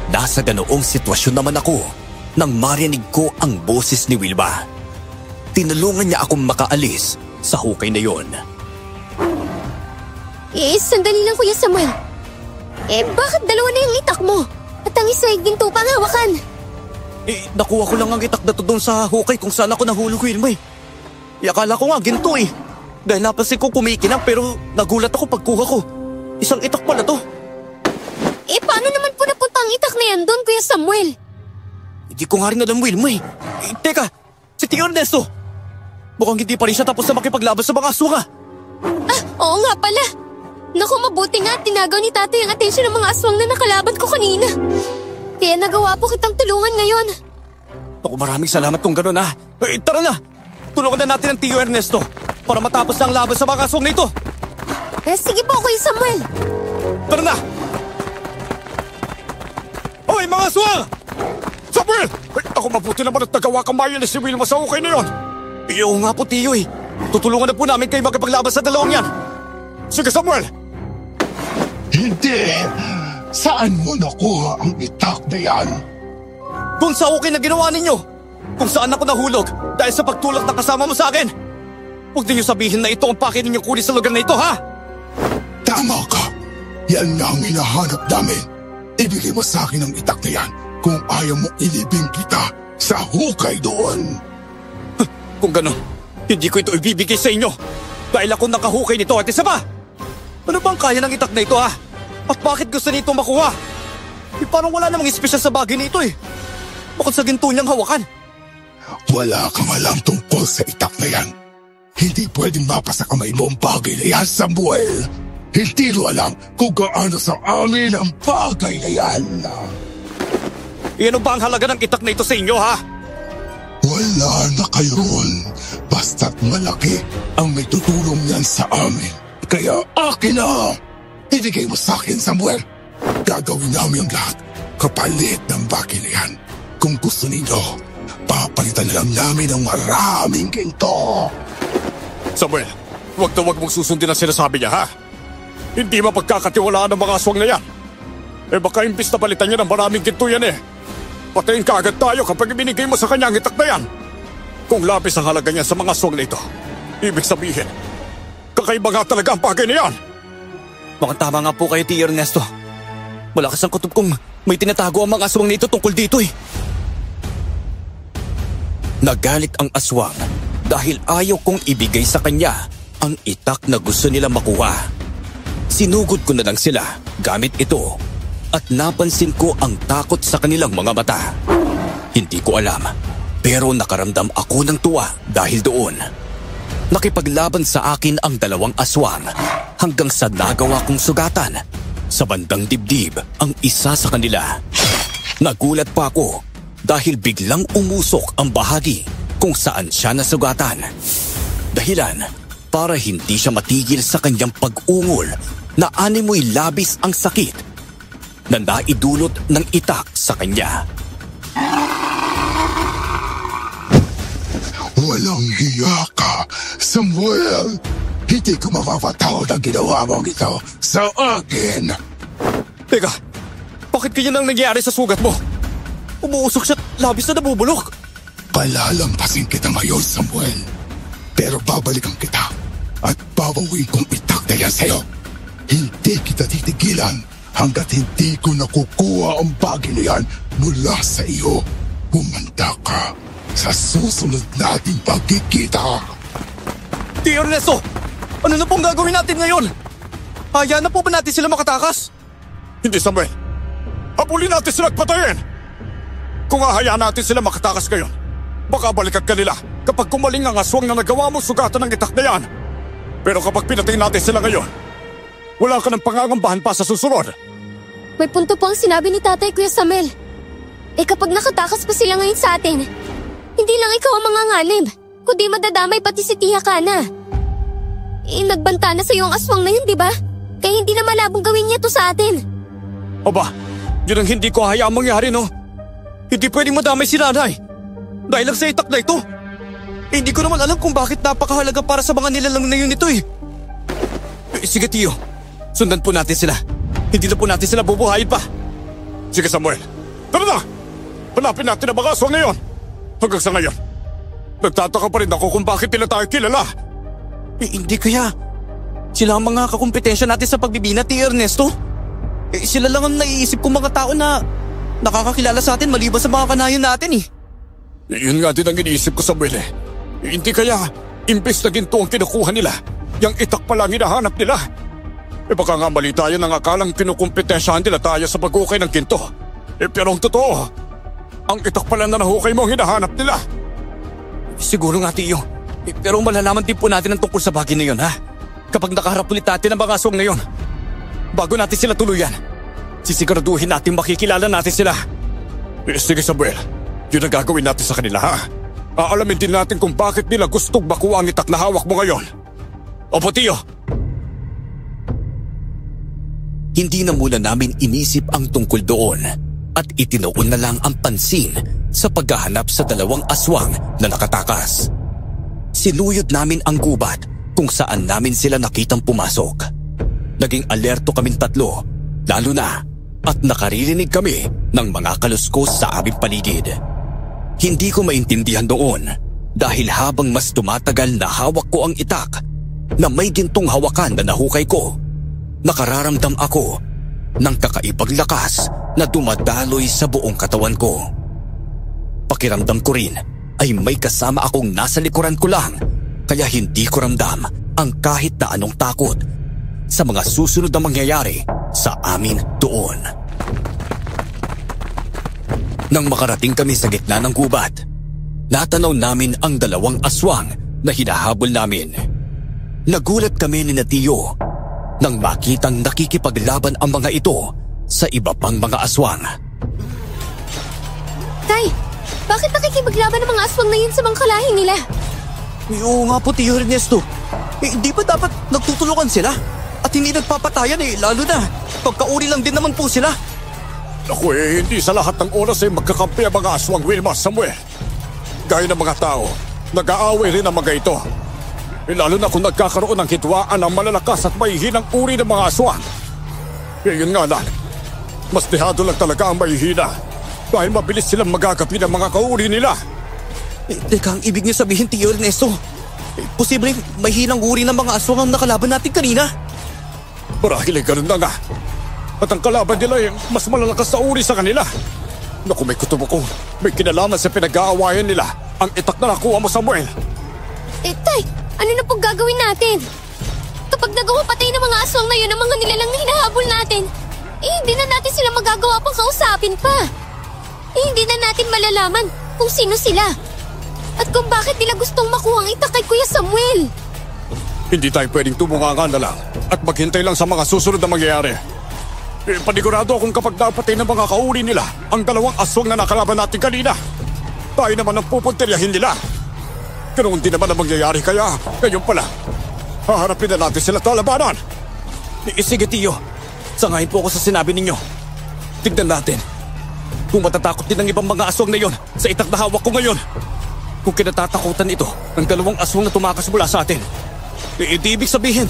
Nasa ganoong sitwasyon naman ako nang marinig ko ang boses ni Wilma. Tinulungan niya akong makaalis sa hukay na yon. Sandali lang, Kuya Samuel. Bakit dalawa na yung itak mo? At ang isa ay ginto pang hawakan. Nakuha ko lang ang itak na to doon sa hukay kung saan ako nahulog, Wilma. Akala ko nga ginto eh. Dahil napansin ko kumikinang pero nagulat ako pagkuha ko. Isang itak pala to. Paano naman po napunta ang itak na yan doon, Kuya Samuel? Hindi ko nga rin alam, Wilma. Teka, si Tio Ernesto. Mukhang hindi pa rin siya tapos na makipaglaban sa mga aswang. Oo nga pala. Naku, mabuti nga tinagaw ni tatay ang atensyon ng mga aswang na nakalaban ko kanina. Kaya nagawa po kitang tulungan ngayon. Naku, maraming salamat kung gano'n, ha. Tara na. Tulungan na natin ang Tio Ernesto para matapos na ang laban sa mga aswang na ito. Sige po, Kuya Samuel. Tara na. Hoy, mga aswang! Samuel! Ako mabuti naman at nagawa kang mayalis si Wilma sa hukay na yon. Oo nga po, Tio eh. Tutulungan na po namin kayo magkapaglaban sa dalawang yan. Sige, Samuel! Hindi! Saan mo nakuha ang itak na yan? Kung sa hukay na ginawa ninyo. Kung saan ako nahulog dahil sa pagtulak na kasama mo sa akin. Huwag niyo sabihin na ito ang pake ninyong kunin sa lugar na ito, ha? Tama ka. Yan na ang hinahanap namin. Ibigay mo sa akin ang itak na yan kung ayaw mo ilibing kita sa hukay doon. Kung gano'n, hindi ko ito ibibigay sa inyo. Dahil ako nakahukay nito at isa pa. Ano bang kaya ng itak na ito, ha? At bakit gusto nito makuha? Parang wala namang espesyal sa bagay nito eh. Bukod sa ginto niyang hawakan. Wala kang alam tungkol sa itak na yan. Hindi pwedeng mapasa kamay mo ang bagay na yan, Samuel. Hindi mo alam kung gaano sa amin ang bagay na yan. Ano ba ang halaga ng itak na ito sa inyo, ha? Wala na kayo ron. Basta't malaki ang may tutulong yan sa amin. Kaya akin na. Ibigay mo sa akin, Samuel. Gagawin namin ang lahat kapalit ng bagay na yan. Kung gusto ninyo, papalitan na lang namin ng maraming ginto. Samuel, huwag na huwag mong susundin ang sinasabi niya, ha? Hindi mapagkakatiwalaan ng mga aswang na yan. Baka imbis na palitan niya ng maraming ginto yan eh. Patayin ka agad tayo kapag ibinigay mo sa kanya ang itak na yan. Kung labis ang halaga niya sa mga aswang na ito, ibig sabihin, kakaiba nga talaga ang bagay na yan. Mukhang tama nga po kayo, Tio Ernesto. Malakas ang kutob kung may tinatago ang mga aswang nito tungkol dito eh. Nagalit ang aswang dahil ayaw kong ibigay sa kanya ang itak na gusto nila makuha. Sinugod ko na lang sila gamit ito at napansin ko ang takot sa kanilang mga mata. Hindi ko alam, pero nakaramdam ako ng tuwa dahil doon. Nakipaglaban sa akin ang dalawang aswang hanggang sa nagawa kong sugatan sa bandang dibdib ang isa sa kanila. Nagulat pa ako dahil biglang umusok ang bahagi kung saan siya nasugatan. Dahilan para hindi siya matigil sa kanyang pag-ungol na animoy labis ang sakit na naidulot ng itak sa kanya. Walang hiya ka, Samuel! Hindi ko mapapatawad ang ginawa mong ito sa akin! Teka, bakit ganyan ang nangyari sa sugat mo? Umuusok siya at labis na nabubulok. Palalampasin kita ngayon, Samuel. Pero babalikan kita at babawin kong itak na yan sa'yo. Hindi kita titigilan hanggat hindi ko nakukuha ang bagay na yan mula sa iyo. Humanda ka sa susunod nating pagkikita. Tio Ernesto, ano na pong gagawin natin ngayon? Hayaan na po ba natin sila makatakas? Hindi, Samuel. Habulin natin sila at patayin. Kung hahayaan natin sila makatakas ngayon, baka balikan ka nila kapag kumaling ang aswang na nagawa mo sugatan ng itak na yan. Pero kapag pinatay natin sila ngayon, wala ka ng pangangambahan pa sa susunod. May punto po ang sinabi ni Tatay, Kuya Samuel. Kapag nakatakas pa sila ngayon sa atin, hindi lang ikaw ang manganganib, kundi madadamay pati si Tia Kana. Nagbanta na sa'yo ang aswang na yun, di ba? Kaya hindi na malabong gawin niya to sa atin. Aba, yun ang hindi ko hayaang mangyari, no? Hindi pwedeng madamay si nanay. Dahil lang sa itak na ito. Hindi ko naman alam kung bakit napakahalaga para sa mga nilalang na yun ito eh. Sige, Tio. Sundan po natin sila. Hindi na po natin sila bubuhayin pa. Sige, Samuel. Tara na! Hanapin natin ang mga aswang na yun. Hanggang sa ngayon, nagtataka pa rin ako kung bakit nila tayo kilala. Hindi kaya. Sila ang mga kakumpetensya natin sa pagbibina, Tio Ernesto. Sila lang ang naiisip kong mga tao na nakakakilala sa atin maliban sa mga kanayon natin eh. Yun nga din ang iniisip ko, Samuel eh. Hindi kaya, imbes na ginto ang kinukuha nila, yung itak pala ang hinahanap nila. Baka nga mali tayo nang akalang kinukumpetensyahan nila tayo sa pag-ukay ng ginto. Pero ang totoo, ang itak pala na nahukay mo ang hinahanap nila. Siguro nga, Tio. Pero malalaman din po natin ang tungkol sa bagay na yun, ha? Kapag nakaharap ulit natin ang mga aswang na yun. Bago natin sila tuluyan, sisiguraduhin natin makikilala natin sila. Sige, Samuel. Yun ang gagawin natin sa kanila, ha? Aalamin din natin kung bakit nila gustong makuha ang itak na hawak mo ngayon. Opo, Tio. Hindi na muna namin inisip ang tungkol doon at itinoon na lang ang pansin sa paghahanap sa dalawang aswang na nakatakas. Sinuyod namin ang gubat kung saan namin sila nakitang pumasok. Naging alerto kaming tatlo, lalo na at nakaririnig kami ng mga kaluskos sa aming paligid. Hindi ko maintindihan doon dahil habang mas tumatagal na hawak ko ang itak na may gintong hawakan na nahukay ko, nakararamdam ako ng kakaibang lakas na dumadaloy sa buong katawan ko. Pakiramdam ko rin ay may kasama akong nasa likuran ko lang, kaya hindi ko ramdam ang kahit na anong takot sa mga susunod na mangyayari sa amin doon. Nang makarating kami sa gitna ng gubat, natanaw namin ang dalawang aswang na hinahabol namin. Nagulat kami ni Tio nang makitang nakikipaglaban ang mga ito sa iba pang mga aswang. Tay, bakit nakikipaglaban ang mga aswang na yun sa mga kalahi nila? Oo nga po, Tio Ernesto. Hindi ba dapat nagtutulungan sila? At hindi nagpapatayan lalo na pagkauri lang din naman po sila. Naku hindi sa lahat ng oras ay magkakampi ang mga aswang, Wilma, Samuel. Gaya ng mga tao, nag-aaway rin ang mga ito. Lalo na kung nagkakaroon ng hitwaan ang malalakas at mahihinang uri ng mga aswang. Yun nga lang, mas dehado lang talaga ang mahihina dahil mabilis silang magagapi ng mga kauri nila. Teka, ang ibig niyo sabihin, Tio Ernesto, posibleng may hinang uri ng mga aswang ang nakalaban natin kanina? Marahil ay ganun na nga. At ang kalaban nila ay mas malalakas sa uri sa kanila. Naku, may kutubo ko. May kinalaman sa pinag-aawayan nila. Ang itak na nakuha mo, Samuel. Tay, ano na pong gagawin natin? Kapag nagawa patay ng mga aswang na yun ang mga nilalang na hinahabol natin, hindi na natin sila magagawa pang kausapin pa. Hindi na natin malalaman kung sino sila. At kung bakit nila gustong makuha ang itak kay Kuya Samuel. Hindi tayo pwedeng tumunganga na lang at maghintay lang sa mga susunod na mangyayari. Panigurado akong kapag napatay ng mga kauri nila ang dalawang aswang na nakalaban natin kanina, tayo naman ang pupuntiryahin nila. Ganoon din naman ang mangyayari kaya ngayon pala, haharapin na natin sila talabanan. Sige, Tio. Sangayin po ako sa sinabi ninyo. Tignan natin kung matatakot din ang ibang mga aswang na yon sa itak na hawak ko ngayon. Kung kinatatakutan ito ng dalawang aswang na tumakas mula sa atin, di ibig sabihin,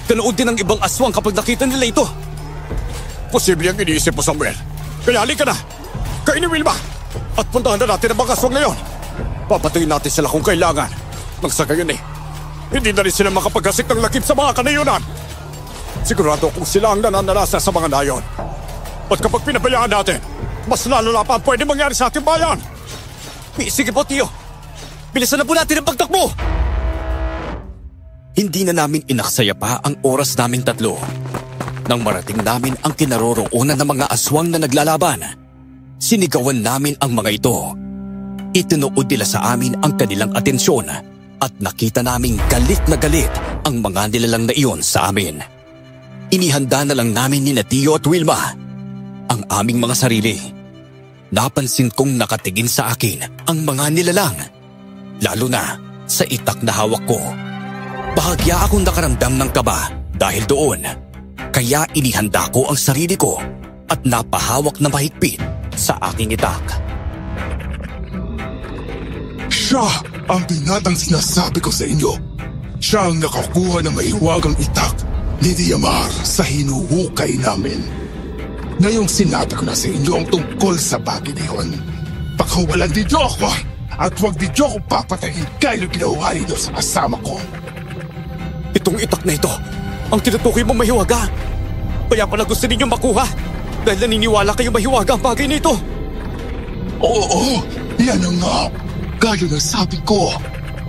ganoon din ang ibang aswang kapag nakita nila ito. Posible ang iniisip mo, Samuel. Kaya halika na, kainin Wilma, at puntahan na natin ang mga aswang na yon. Papatayin natin sila kung kailangan. Nang sa gayon hindi na rin sila makapagkasik ng lakip sa mga kanayunan. Sigurado kung sila ang nananalasa sa mga nayon. At kapag pinabayaan natin, mas lalo na pa ang pwede mangyari sa ating bayan. Sige po, Tio. Bilisan na po natin ang pagtakbo. Hindi na namin inaksaya pa ang oras naming tatlo. Nang marating namin ang kinaroroonan ng mga aswang na naglalaban, sinigawan namin ang mga ito. Itinuod nila sa amin ang kanilang atensyon at nakita naming galit na galit ang mga nilalang na iyon sa amin. Inihanda na lang namin ni Tio at Wilma ang aming mga sarili. Napansin kong nakatingin sa akin ang mga nilalang, lalo na sa itak na hawak ko. Bahagya akong nakaramdam ng kaba dahil doon. Kaya inihanda ko ang sarili ko at napahawak na mahigpit sa aking itak. Siya ang binatang sinasabi ko sa inyo. Siya ang nakakuha ng mahiwagang itak ni Diamar sa hinuhukay namin. Ngayong sinabi ko na sa inyo ang tungkol sa bagay na yun, pakawalan ninyo ako at huwag ninyo ako papatayin kayo ginawa ninyo sa kasama ko. Itong itak na ito ang tinutukoy mong mahiwaga. Kaya pala gusto ninyong makuha dahil naniniwala kayo mahiwaga ang bagay nito. Oo, yan ang nga. Gaya ng sabi ko,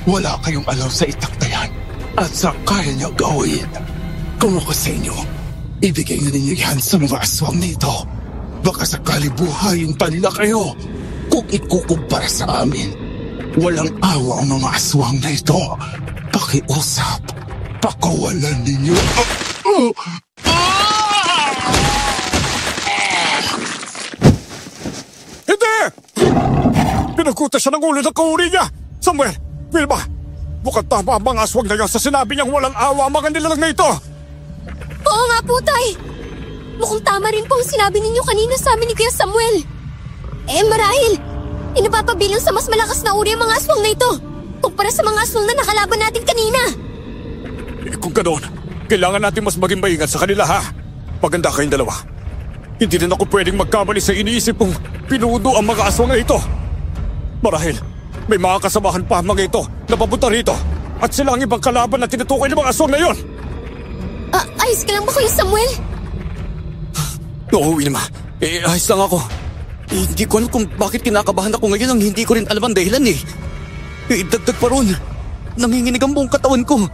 wala kayong alam sa itak na yan at sa kaya niya gawin. Kung ako sa inyo, ibigay na ninyo yan sa mga aswang nito. Baka sakali buhayin pa nila kayo kung ikukumpara sa amin. Walang awa ang mga aswang na ito. Pakiusap, pakawalan ninyo. Hindi! Pinagutas siya ng ulo ng kauri niya! Samuel! Wilma! Mukhang tama ang mga aswang na yan sa sinabi niyang walang awa ang mga nilalang na ito! Oo nga po, Tay. Mukhang tama rin po ang sinabi ninyo kanina sa amin ni Kuya Samuel. Marahil, inapapabilang sa mas malakas na uri ang mga aswang na ito kumpara sa mga aswang na nakalaban natin kanina. Kung ganoon, kailangan natin mas maging maingat sa kanila, ha? Maganda kayong dalawa. Hindi rin ako pwedeng magkamali sa iniisip kong pinuno ang mga aswang na ito. Marahil, may mga kasamahan pa mga ito na papunta rito at sila ang ibang kalaban na tinutukoy ng mga aswang na yon. Ayos ka lang ba, Kuya Samuel? Oo, Wilma. Ayos lang ako. Hindi ko alam kung bakit kinakabahan ako ngayon ang hindi ko rin alam ang dahilan dagdag pa ron. Nanginginig ang buong katawan ko.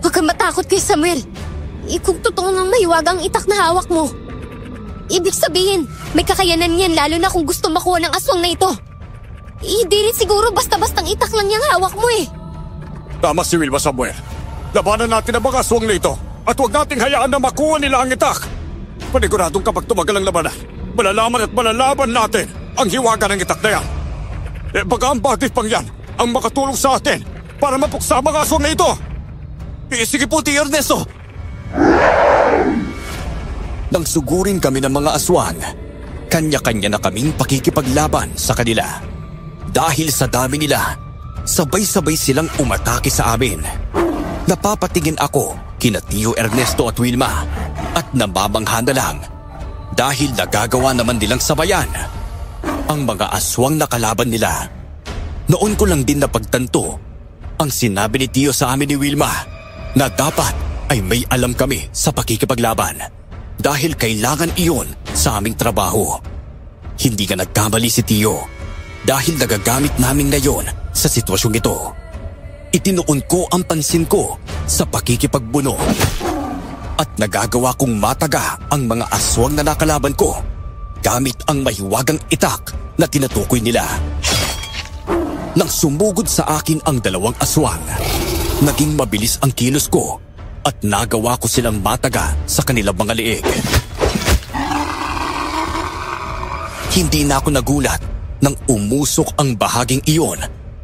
Huwag kang matakot, Kuya Samuel. Kung totoo nang mahiwaga ang itak na hawak mo, ibig sabihin, may kakayanan yan lalo na kung gusto makuha ng aswang na ito. Hindi rin siguro basta-bastang itak lang yung hawak mo Tama si Wilma, Samuel. Labanan natin ang mga aswang na ito at huwag nating hayaan na makuha nila ang itak. Paniguradong kapag tumagal ang labanan, malalaman at malalaban natin ang hiwaga ng itak na yan. Baka ang bagay pang yan ang makatulong sa atin para mapuksa ang mga aswang na ito. Sige po, Tio Ernesto. Nang sugurin kami ng mga aswang, kanya-kanya na kaming pakikipaglaban sa kanila. Dahil sa dami nila, sabay-sabay silang umatake sa amin. Napapatingin ako kina Tio Ernesto at Wilma at namamangha na lang dahil nagagawa naman nilang sabayan ang mga aswang na kalaban nila. Noon ko lang din napagtanto ang sinabi ni Tio sa amin ni Wilma na dapat ay may alam kami sa pakikipaglaban dahil kailangan iyon sa aming trabaho. Hindi ka nagkamali si Tio dahil nagagamit namin ngayon sa sitwasyong ito. Itinuon ko ang pansin ko sa pakikipagbuno at nagagawa kong mataga ang mga aswang na nakalaban ko gamit ang mahiwagang itak na tinatukoy nila. Nang sumugod sa akin ang dalawang aswang, naging mabilis ang kilos ko at nagawa ko silang mataga sa kanilang mga liig. Hindi na ako nagulat nang umusok ang bahaging iyon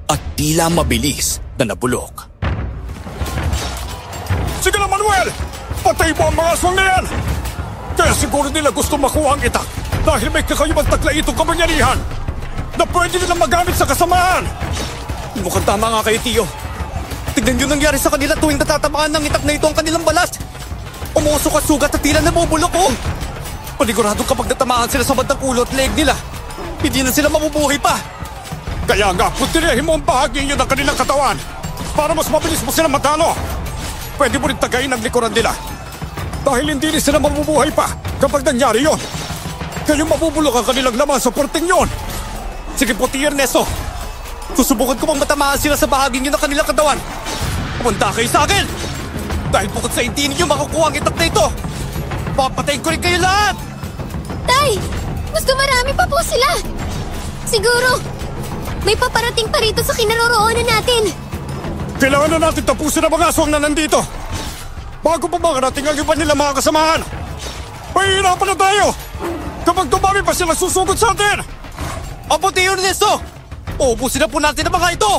at tila mabilis na nabulok. Sige na, Manuel! Patay mo ang mga aswang na yan! Kaya siguro nila gusto makuha ang itak dahil may kakayubang takla itong kamangyarihan na pwede nilang magamit sa kasamaan. Mukhang tama nga kayo, Tio. Tignan yung nangyari sa kanila tuwing natatamaan ng itak na ito ang kanilang balat. Umusok at sugat at tila nabubulok ko. Panigurado kapag natamaan sila sa bandang ulo at leg nila, hindi na sila mabubuhay pa. Kaya nga, putirihin mo ang bahagi yun ng kanilang katawan para mas mabilis mo silang matalo. Pwede mo rin tagayin ang likuran nila dahil hindi rin sila mabubuhay pa kapag nangyari yun. Kaya mabubulok ang kanilang laman sa porting yun. Sige po, Tio Ernesto. Susubukan ko pang matamaan sila sa bahaging yun ng kanilang katawan. Pumunta kayo sa akin! Dahil bukod sa hindi ninyo makukuha ang itak na ito, papatayin ko rin kayo lahat! Tay! Gusto marami pa po sila! Siguro, may paparating pa rito sa kinaroroonan natin. Kailangan na natin tapusin ang mga aswang na nandito bago pa makarating ang iba nila mga kasamahan. Mahihirapan na tayo kapag dumami pa sila susugod sa atin! Apo, Tio Ernesto! Uubusin na po natin ang mga ito!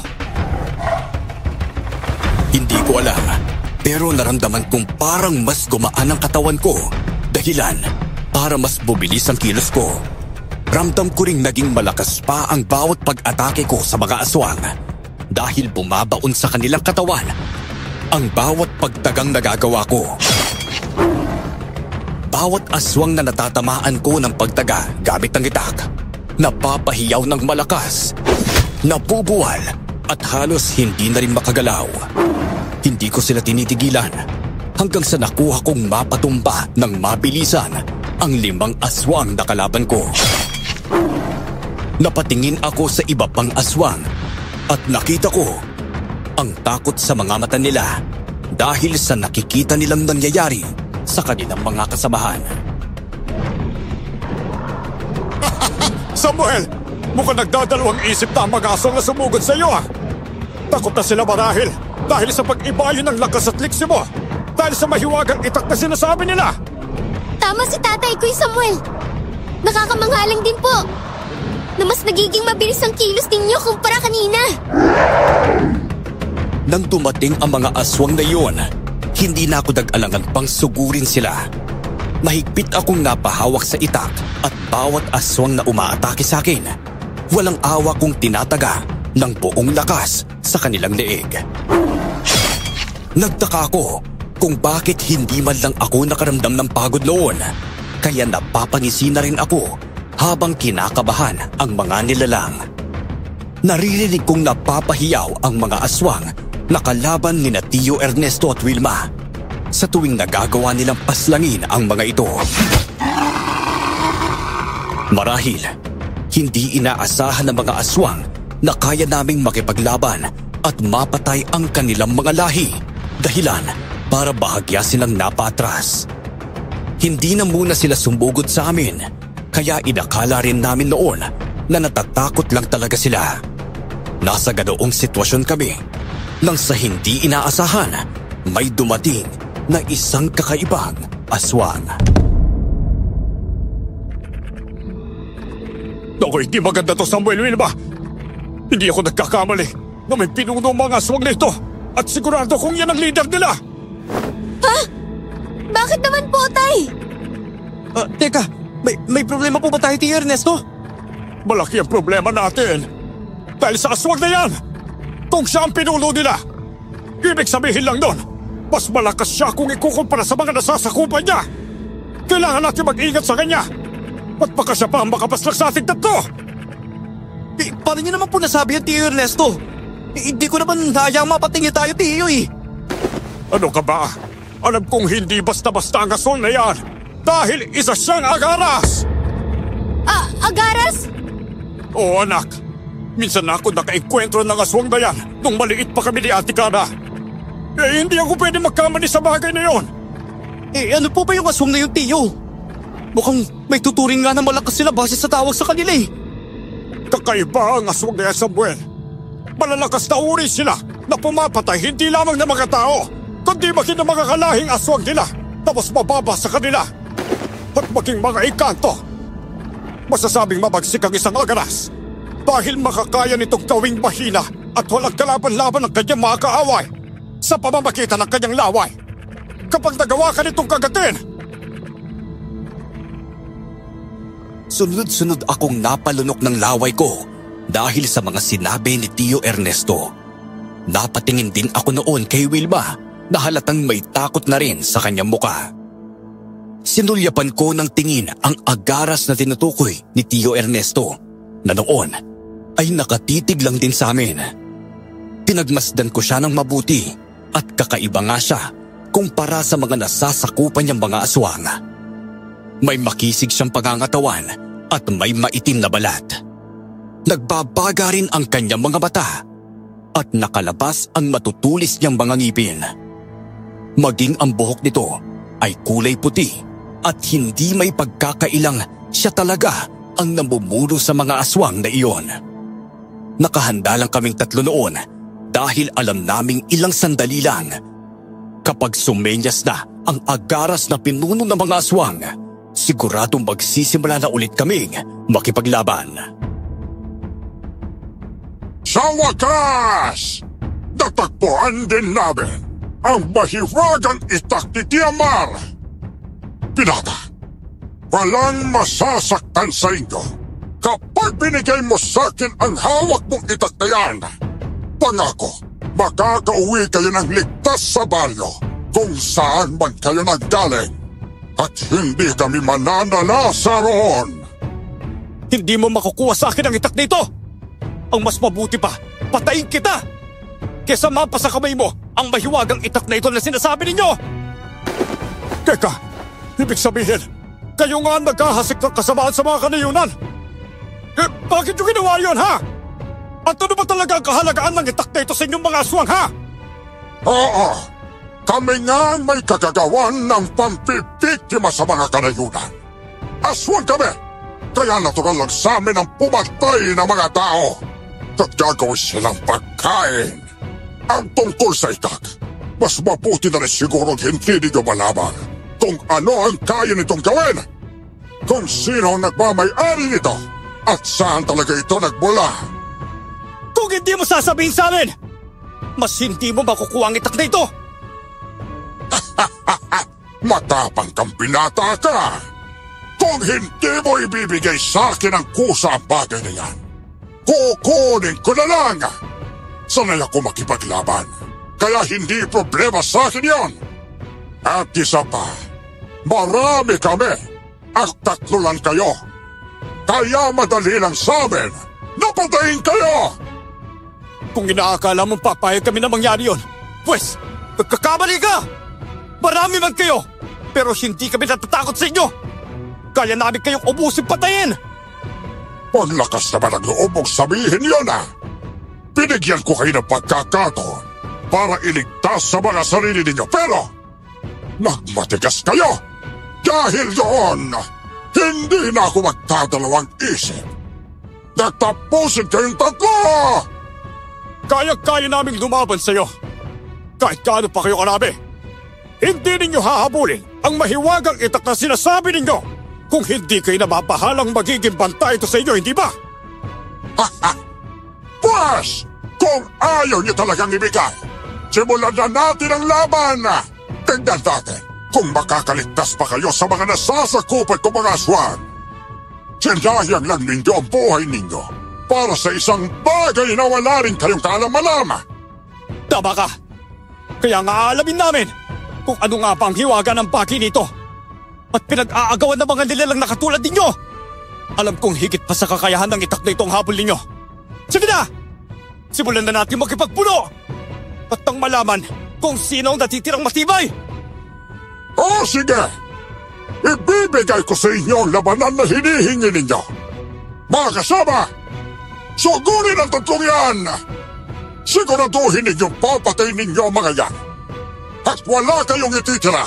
Hindi ko alam, pero naramdaman kong parang mas gumaan ang katawan ko. Dahilan para mas bubilis ang kilos ko. Ramdam ko ring naging malakas pa ang bawat pag-atake ko sa mga aswang dahil bumabaon sa kanilang katawan ang bawat pagtagang nagagawa ko. Bawat aswang na natatamaan ko ng pagtaga gamit ang itak, napapahiyaw ng malakas, nabubuwal at halos hindi na rin makagalaw. Hindi ko sila tinitigilan hanggang sa nakuha kong mapatumba ng mabilisan ang 5 aswang na kalaban ko. Napatingin ako sa iba pang aswang at nakita ko ang takot sa mga mata nila dahil sa nakikita nilang nangyayari sa kanilang mga kasamahan. Samuel, mukhang nagdadalawang isip na ang mga aswang na sumugod sa iyo. Takot na sila marahil dahil sa pag-ibayo ng lakas at liksi mo dahil sa mahiwagang itak na sinasabi nila. Tama si Tatay Kuy Samuel. Nakakamanghalang din po na mas nagiging mabilis ang kilos ninyo kumpara kanina. Nang dumating ang mga aswang na iyon, hindi na ako nag-alangan pang sugurin sila. Mahigpit akong napahawak sa itak at bawat aswang na umaatake sa akin, walang awa kong tinataga ng buong lakas sa kanilang leeg. Nagtaka ako kung bakit hindi man lang ako nakaramdam ng pagod noon, kaya napapangisi na rin ako habang kinakabahan ang mga nilalang. Naririnig kong napapahiyaw ang mga aswang na kalaban ni Tio Ernesto at Wilma sa tuwing nagagawa nilang paslangin ang mga ito. Marahil, hindi inaasahan ng mga aswang na kaya naming makipaglaban at mapatay ang kanilang mga lahi, dahilan para bahagya silang napaatras. Hindi na muna sila sumugod sa amin, kaya inakala rin namin noon na natatakot lang talaga sila. Nasa ganoong sitwasyon kami nang sa hindi inaasahan may dumating na isang kakaibang aswang. Naku, hindi maganda to, Samuel, Wilma. Hindi ako nagkakamali na may pinuno ang mga aswang na ito at sigurado kong yan ang leader nila. Ha? Bakit naman po, Tay? Teka, may problema po ba tayo, Tio Ernesto? Malaki ang problema natin dahil sa aswang na yan. Kung siya ang pinuno nila, ibig sabihin lang nun, mas malakas siya kung ikukumpara sa mga nasasakupan niya. Kailangan natin mag-ingat sa kanya. At baka siya pa ang makapaslak sa ating tatlo. Paano niyo naman po nasabi yan, Tio Ernesto? Hindi ko naman hayang mapatingin tayo, Tio eh. Ano ka ba? Alam kong hindi basta-basta ang aswang na yan. Dahil isa siyang agaras! Agaras? Oo anak, minsan ako nakaengkwentro ng aswang na yan nung maliit pa kami ni Ate Clara. Hindi ako pwede magkamali sa bagay na yon. Ano po ba yung aswang na yung Tiyo? Mukhang may tuturing nga na malakas sila base sa tawag sa kanila eh. Kakaiba ang aswang na yan, Samuel. Malalakas na uri sila na pumapatay hindi lamang ng mga tao, kundi maging ng mga kalahing aswang nila, tapos mababa sa kanila. At maging mga ikanto. Masasabing mabagsik ang isang agaras dahil makakaya nitong gawing mahina at walang kalaban-laban ng kanyang mga kaaway sa pamamagitan ng kanyang laway. Kapag nagawa ka nitong kagatin, sunod-sunod akong napalunok ng laway ko dahil sa mga sinabi ni Tio Ernesto. Napatingin din ako noon kay Wilma na halatang may takot na rin sa kanyang muka. Sinulyapan ko ng tingin ang agaras na tinutukoy ni Tio Ernesto na noon ay nakatitig lang din sa amin. Pinagmasdan ko siya ng mabuti at kakaiba nga siya kumpara sa mga nasasakupan niyang mga aswang. May makisig siyang pangangatawan at may maitim na balat. Nagbabaga rin ang kanyang mga mata at nakalabas ang matutulis niyang mga ngipin. Maging ang buhok nito ay kulay puti at hindi may pagkakailang siya talaga ang namumuno sa mga aswang na iyon. Nakahanda lang kaming tatlo noon dahil alam naming ilang sandali lang. Kapag sumenyas na ang agaras na pinuno ng mga aswang, siguradong magsisimula na ulit kaming makipaglaban. Sa wakas, natagpuan din namin ang mahiwagang itak ni Tiamar. Pinata, walang masasaktan sa inyo kapag binigay mo sa akin ang hawak mong itak na yan. Pangako, makakauwi kayo ng ligtas sa baryo kung saan man kayo naggaling at hindi kami mananalasa roon. hindi mo makukuha sa akin ang itak nito. Ang mas mabuti pa, patayin kita kesa mapa sa kamay mo ang mahiwagang itak na ito na sinasabi ninyo. Teka, ibig sabihin, kayo nga nagkahasik ng kasamaan sa mga kanayunan. Bakit nyo ginawa yun, ha? At ano ba talaga ang kahalagaan ng itak na ito sa inyong mga aswang, ha? Oo, kami nga may kagagawan ng pampipiktima sa mga kanayunan. Aswang kami, kaya natural lang sa amin ang pumatay ng mga tao at gagawin silang pagkain. Ang tungkol sa itak, mas mabuti na rin siguro hindi ninyo malaman kung ano ang kaya nitong gawin, kung sino ang nagmamay-ari nito at saan talaga ito nagmula. Kung hindi mo sasabihin sa amin, mas hindi mo makukuha ang itak na ito. Matapang kang binata ka. Kung hindi mo ibibigay sa akin ang kusa ang bagay na yan, kukunin ko na lang. Sanay ako makipaglaban, kaya hindi problema sa akin yon. At isa pa, marami kami at tatlo lang kayo. Kaya madali lang sa amin na patayin kayo. Kung inaakala mong papayag kami na mangyari yun, pues, nagkakamali ka! Marami man kayo, pero hindi kami natatakot sa inyo! Kaya namin kayong ubusin patayin! Paglakas naman ang loob mong sabihin yun, ah! Binigyan ko kayo ng pagkakataon para iligtas sa mga sarili ninyo, pero nagmatigas kayo! Dahil doon, hindi na ako magdadalawang isip. Nagtapusin kayong tatlo! Kaya-kaya naming lumaban sa'yo. Kahit gaano pa kayo karami. Hindi ninyo hahabulin ang mahiwagang itak na sinasabi ninyo kung hindi kayo napapahalang magiging banta ito sa inyo, hindi ba? Pues, kung ayaw niyo talagang ibigay, simulan na natin ang laban! Tingnan natin kung makakaligtas pa kayo sa mga nasasakupan ko mga aswang. Sinayang lang ninyo ang buhay ninyo para sa isang bagay na wala rin kayong kaalam-alam. Tama ka. Kaya nga alamin namin kung ano nga pa ang hiwaga ng baki nito at pinag-aagawan ng mga nilalang na katulad ninyo. Alam kong higit pa sa kakayahan ng itak na ito ang habol ninyo. Sige na! Simulan na natin makipagpuno at nang malaman kung sino ang natitirang matibay. O sige! ibibigay ko sa inyo ang labanan na hinihingi ninyo. Mga kasama, sugurin ang tatlong yan! Siguraduhin ninyong papatay ninyo ang mga yan. At wala kayong ititira,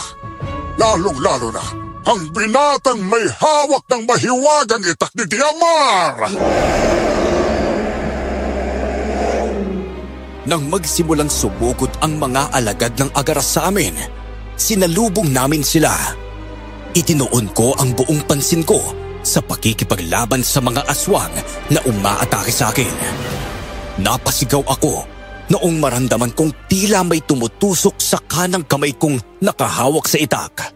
lalong-lalo na ang binatang may hawak ng mahiwagang itak ni Diamar! Nang magsimulang sumugod ang mga alagad ng Agaras sa amin, sinalubong namin sila. Itinuon ko ang buong pansin ko sa pakikipaglaban sa mga aswang na umaatake sa akin. Napasigaw ako noong maramdaman kong tila may tumutusok sa kanang kamay kong nakahawak sa itak.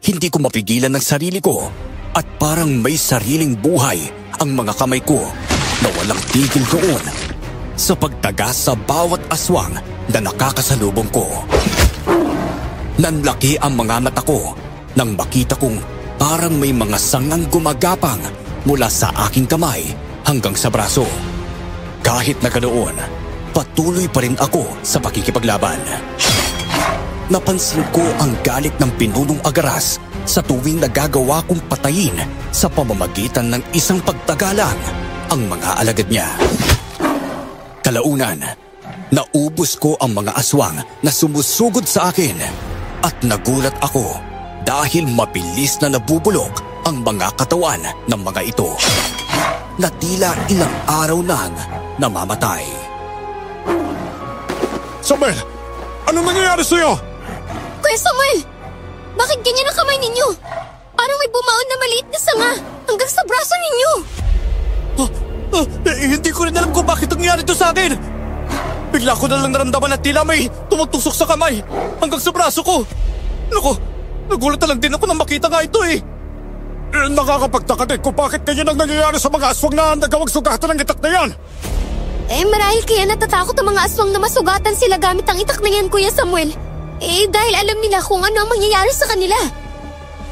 Hindi ko mapigilan ng sarili ko at parang may sariling buhay ang mga kamay ko na walang tigil doon sa pagtaga sa bawat aswang na nakakasalubong ko. Nanlaki ang mga mata ko nang makita kong parang may mga sangang gumagapang mula sa aking kamay hanggang sa braso. Kahit na ganoon, patuloy pa rin ako sa pakikipaglaban. Napansin ko ang galit ng pinunong Agaras sa tuwing nagagawa kong patayin sa pamamagitan ng isang pagtagalang ang mga alagad niya. Kalaunan, naubos ko ang mga aswang na sumusugod sa akin at nagulat ako dahil mabilis na nabubulok ang mga katawan ng mga ito na tila ilang araw nang namamatay. Samuel! Anong nangyayari sa'yo? Kuya Samuel! Bakit ganyan ang kamay ninyo? Parang may bumaon na maliit na sanga hanggang sa braso ninyo. Hindi ko rin alam kung bakit nangyari ito sa akin. Bigla ko na lang naramdaman na tila may tumutusok sa kamay hanggang sa braso ko. Naku, nagulat na lang din ako nang makita nga ito eh. Nakakapagtaka din kung bakit ganyan ang nangyayari sa mga aswang na nagawang sugatan ng itak na yan. Marahil kaya natatakot ang mga aswang na masugatan sila gamit ang itak na yan, Kuya Samuel. Dahil alam nila kung ano ang mangyayari sa kanila.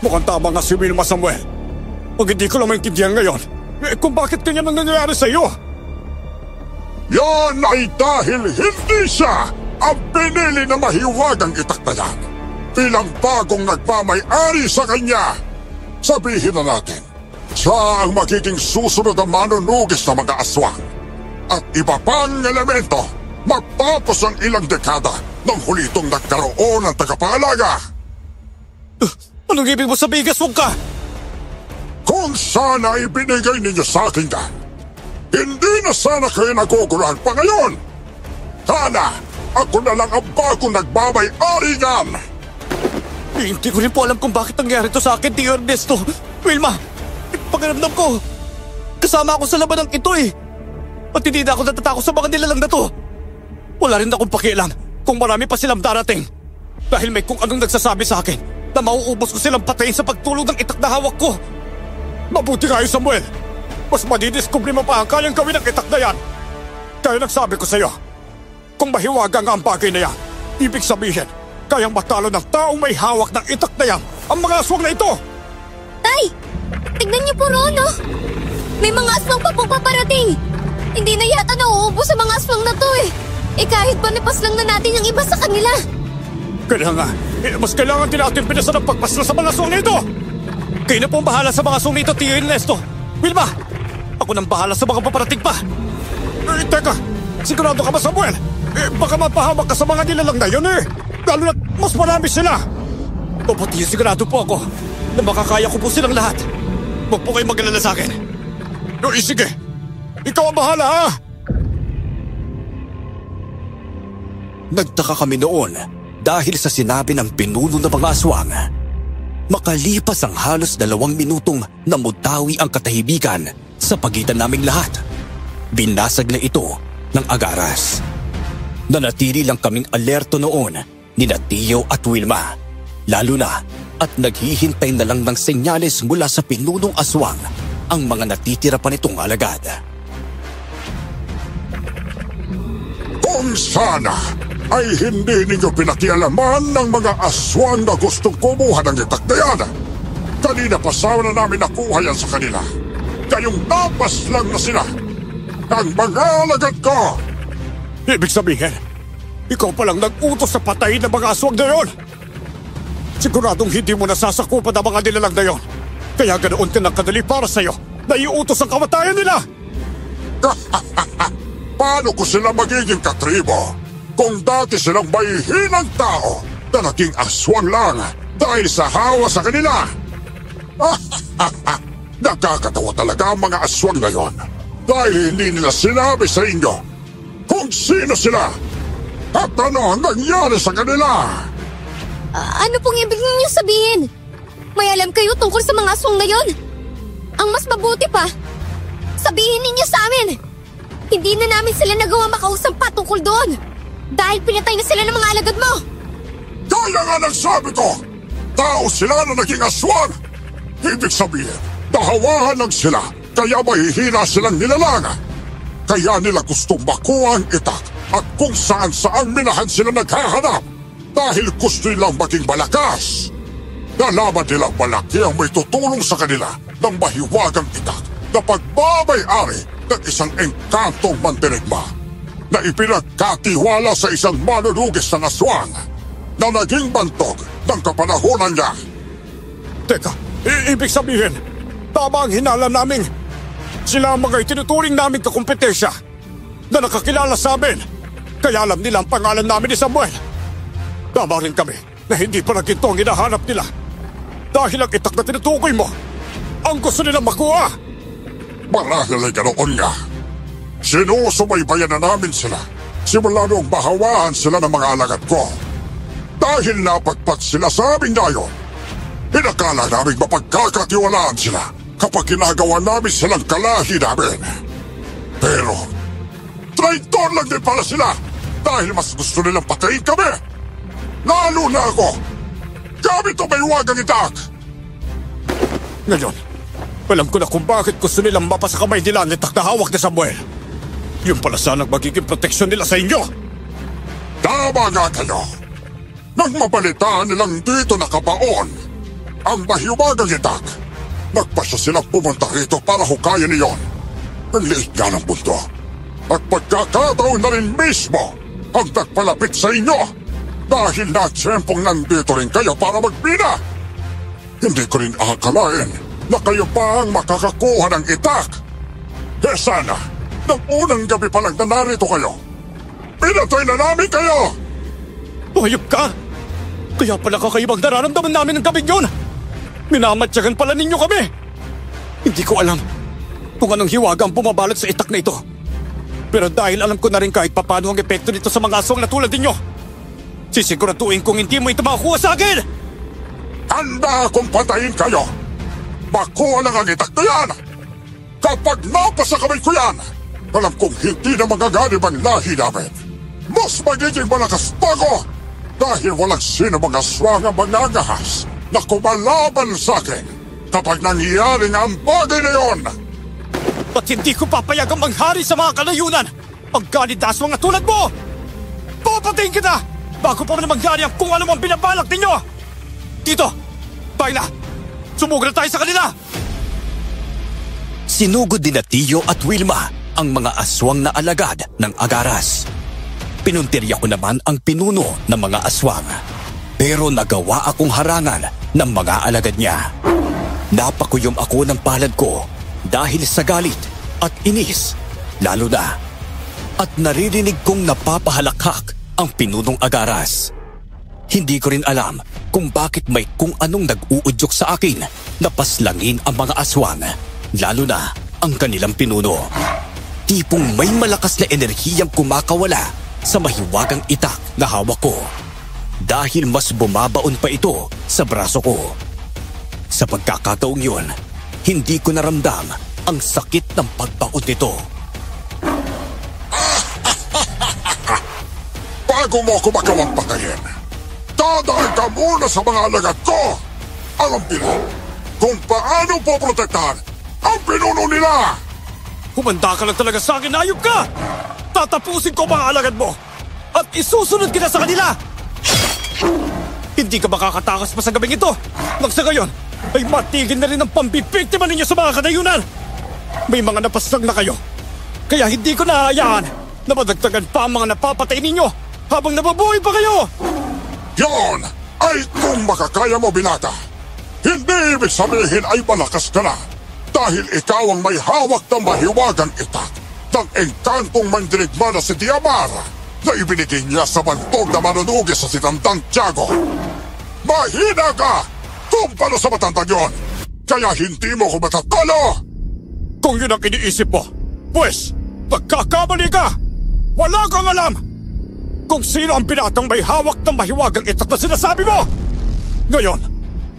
Mukhang tama nga si Wilma, Samuel. Kung hindi ko lang maintindihan ngayon, kung bakit ganyan ang nangyayari sa iyo. Yan ay dahil hindi siya ang pinili na mahiwagang itak na yan. Bilang bagong nagmamay-ari sa kanya, sabihin na natin, siya ang magiging susunod na manunugis ng mga aswang. At iba pang elemento, magpapos ang ilang dekada nang huli itong nagkaroon ng tagapangalaga. Anong ibig mo sabihin, gaswag ka? Kung sana ibinigay ninyo sa akin yan, hindi na sana kayo naguguluhan pa ngayon. Sana ako na lang ang bagong nagmamay-ari niyan. Hindi ko rin po alam kung bakit nangyari ito sa akin, Tio Ernesto. Wilma, pakiramdam ko, kasama ako sa labanang ito eh. At hindi na ako natatakot sa mga nilalang na to. Wala rin akong pakialam kung marami pa silang darating. Dahil may kung anong nagsasabi sa akin na mauubos ko silang patayin sa pagtulog ng itak na hawak ko. Mabuti kayo, Samuel. Mas madidiskubre mo pa ang kayang gawin ng itak na yan. Kaya nagsabi ko sa iyo, kung mahiwaga nga ang bagay na yan, ibig sabihin, kayang matalo ng taong may hawak ng itak na yan ang mga aswang na ito. Tay! Tignan niyo po roon, oh! May mga aswang pa pong paparating. Hindi na yata nauubos sa mga aswang na to eh. Kahit ba napas lang na natin ang iba sa kanila. Kaya nga, mas kailangan din natin pinasan ang pagpasla sa mga aswang na ito. Kayo na pong bahala sa mga aswang nito, Tio Ernesto. Wilma, ako nang bahala sa mga paparating pa. Teka, sigurado ka ba, Samuel? Baka mapahamak ka sa mga nilalang na yun eh. Lalo na't mas marami sila. Opo, Tio, sigurado po ako na makakaya ko po silang lahat. Huwag po kayo mag-alala sa akin. Sige, ikaw ang bahala ha. Nagtaka kami noon dahil sa sinabi ng pinuno ng mga aswang. Makalipas ang halos 2 minutong namutawi ang katahimikan sa pagitan naming lahat. Binasag na ito ng Agaras. Nanatili lang kaming alerto noon ni Tio at Wilma. Lalo na at naghihintay na lang ng senyales mula sa pinunong aswang ang mga natitira pa nitong alagad. Kung sana ay hindi ninyo pinakialaman ng mga aswang na gustong kumuha ng itak na yan. Kanina pa sana namin nakuha yan sa kanila. Kayong napas lang na sila. Ang mga alagad ko. Ibig sabihin, ikaw palang nag-utos sa patayin ng mga aswang na yun. Siguradong hindi mo nasasakupan ang mga nilalang na yon. Kaya ganoon ka ng kadali para sa'yo na iutos ang kamatayan nila. Paano ko sila magiging katribo kung dati silang mahihinang tao na naging aswang lang dahil sa hawa sa kanila? Nakakatawa talaga ang mga aswang na yon dahil hindi nila sinabi sa inyo kung sino sila at ano ang nangyari sa kanila. Ano pong ibig ninyo sabihin? May alam kayo tungkol sa mga aswang na yon? Ang mas mabuti pa, sabihin ninyo sa amin. Hindi na namin sila nagawa makausap pa tungkol doon dahil pinatay na sila ng mga alagad mo. Kaya nga nagsabi ko, tao sila na naging aswang. Ibig sabihin, nahawahan lang sila kaya mahihina silang nilalang. Kaya nila gustong makuha ang itak at kung saan minahan sila naghahanap dahil gusto nilang maging malakas. Nalaman nilang malaki ang may tutulong sa kanila ng mahiwagang itak na pagmamay-ari ng isang engkantong mandirigma na ipinagkatiwala sa isang manunugis ng aswang na naging bantog ng kapanahonan niya. Teka, ibig sabihin, tama ang hinala namin. Sila ang mga itinuturing naming kakumpetensya na nakakilala sa amin. Kaya alam nila ang pangalan namin ni Samuel. Tama rin kami na hindi pala ginto ang hinahanap nila. Dahil ang itak na tinutukoy mo, ang gusto nilang makuha. Marahil ay ganoon nga. Sinusubaybayan na namin sila simula noong mahawahan sila ng mga alagad ko. Dahil napagpat sila sa aming dayon, inakala namin mapagkakatiwalaan sila kapag ginagawa namin silang kalahi namin. Pero, traitor lang din pala sila dahil mas gusto nilang patayin kami. Lalo na ako, gamit ang may wagang itak. Ngayon, alam ko na kung bakit gusto nilang mapasakamay nila ang itak na hawak ni Samuel. Yun pala sanang magiging proteksyon nila sa inyo. Tama nga kayo. Nang mabalitaan nilang dito nakabaon ang mahiwagang itak, nagpasya silang pumunta rito para hukayin niyon. Ang liit nga ng mundo. At pagkakataon na rin mismo ang nagpalapit sa inyo dahil na tiyempong nandito rin kayo para magpina. Hindi ko rin akalain na kayo pa ang makakakuha ng itak. Eh sana, nang unang gabi pa lang na narito kayo, pinatay na namin kayo! Hayop ka! Kaya pala kakaibang nararamdaman namin ng gabing yun! Minamatyagan pala ninyo kami! Hindi ko alam kung anong hiwaga ang bumabalot sa itak na ito. Pero dahil alam ko na rin kahit papano ang epekto nito sa mga aswang na tulad ninyo, sisiguraduhin kong hindi mo ito makuha sa akin! Handa akong patayin kayo! Makuha lang ang itak na yan! Kapag napasa kamay ko yan, alam kong hindi na magaganib ang lahi namin. Mas magiging malakas pa ako dahil walang sino mga aswang ang mangangahas na kumalaban sa akin kapag nangyayari nga ang bagay na yon. Ba't hindi ko papayagang manghari sa mga kalayunan ang galit na aswang na tulad mo? Papatayin kita bago pa man mangyari ang kung ano mang binabalak ninyo! Dito! Bahay na! Sumugod na tayo sa kanila! Sinugod din na Tio at Wilma ang mga aswang na alagad ng Agaras. Pinuntirya ko naman ang pinuno ng mga aswang. Pero nagawa akong harangan ng mga alagad niya. Napakuyom ako ng palad ko dahil sa galit at inis, lalo na. At naririnig kong napapahalakhak ang pinunong Agaras. Hindi ko rin alam kung bakit may kung anong nag-uudyok sa akin na paslangin ang mga aswang, lalo na ang kanilang pinuno. Tipong may malakas na enerhiyang kumakawala sa mahiwagang itak na hawak ko dahil mas bumabaon pa ito sa braso ko. Sa pagkakataong yun, hindi ko naramdam ang sakit ng pagbaon nito. Bago mo ako magawang patayin, dadaan ka muna sa mga alagad ko! Alam nila kung paano poprotektahan ang pinuno nila! Humanda ka lang talaga sa akin, ayop ka! Tatapusin ko mga alagad mo at isusunod kita sa kanila! Hindi ka makakatakas pa sa gabing ito nang sa gayon ay matigil na rin ang pambibiktima ninyo sa mga kanayunan! May mga napaslang na kayo, kaya hindi ko nahahayaan na madagdagan pa ang mga napapatay ninyo habang nababuhay pa kayo! Yon ay Ay kung makakaya mo, binata, hindi ibig sabihin ay malakas ka na dahil ikaw ang may hawak ng mahiwagang itak ng engkantong mandirigma na si Diamara na ibinigay niya sa bantog na manunugis sa sinandang Tiago. Mahina ka kumpara sa matandang yon, kaya hindi mo ko matatalo. Kung yun ang iniisip mo, pues, nagkakamali ka! Wala kang alam kung sino ang binatang may hawak ng mahiwagang itak na sinasabi mo! Ngayon,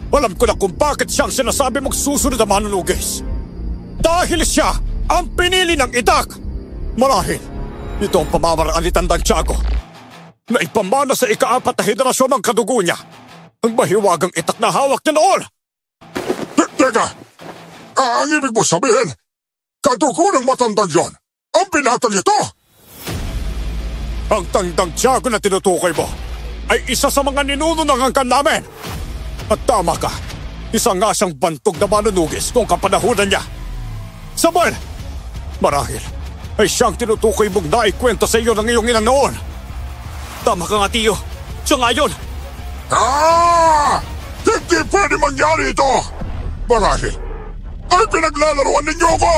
alam ko na kung bakit siyang sinasabi mong susunod na manunugis. Dahil siya ang pinili ng itak! Marahil, ito ang pamamaraan ni Tandang Tiago na ipamana sa ika-4 na henerasyon ng kadugo niya ang mahiwagang itak na hawak niya noon! Teka, ang ibig mo sabihin, kadugo ng matandang yon ang binatang ito? Ang Tandang Tiago na tinutukoy mo ay isa sa mga ninuno ng angkan namin. At tama ka, isa nga siyang bantog na manunugis noong kapanahunan niya. Samuel, marahil ay siyang tinutukoy mong naikwento sa iyo ng iyong ina noon. Tama ka nga, Tiyo. Siya nga yun. Hindi pwede mangyari ito! Marahil ay pinaglalaroan ninyo ako!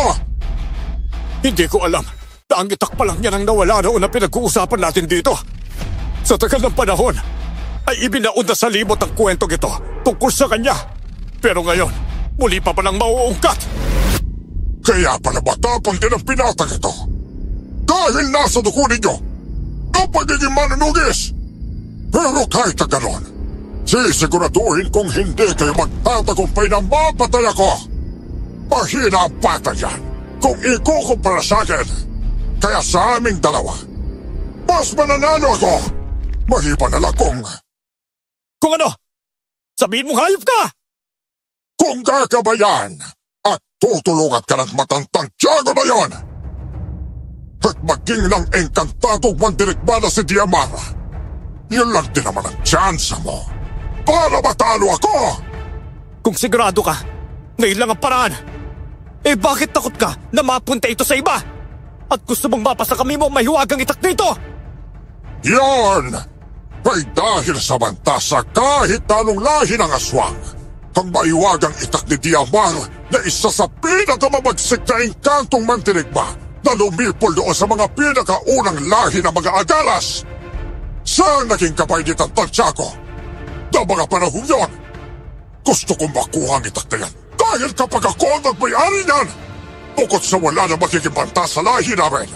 Hindi ko alam na ang itak pa lang niya nang nawala noon na pinag-uusapan natin dito. Sa tagal ng panahon, ay ibinaon na sa limot ang kwentong ito tungkol sa kanya. Pero ngayon, muli pa palang mauungkat. Kaya pala matapang din ang pinatang ito. Dahil nasa dugo ninyo ang pagiging manunugis. Pero kahit na ganon, sisiguraduhin kong hindi kayo magtatagumpay na mapatay ako. Mahina ang bata yan kung ikukumpara sa akin. Kaya sa aming dalawa, mas mananalo ako. Maliban na lang kung ano? Sabihin mong hayop ka! Kung kakabayan at tutulungan ka ng matandang Tiago na yon. At maging ng engkantadong mandirigma na si Diamara, yun lang din naman ang tsansa mo para matalo ako! Kung sigurado ka na yun lang ang paraan, eh bakit takot ka na mapunta ito sa iba? At gusto mong mapasa kami mo mahiwagang itak dito? Yon! Ay dahil sa banta sa kahit anong lahi ng aswang, ang maiwagang itak ni Diamar na isa sa pinakamabagsik na engkantong mandirigma na lumipol doon sa mga pinakaunang lahi ng mga agaras. Saan naging kapay ni Tandang Tiago? Na mga panahon yon, gusto kong makuha ang itak na yan dahil kapag ako ang nagmayari niyan, bukod sa wala na magiging banta sa lahi namin,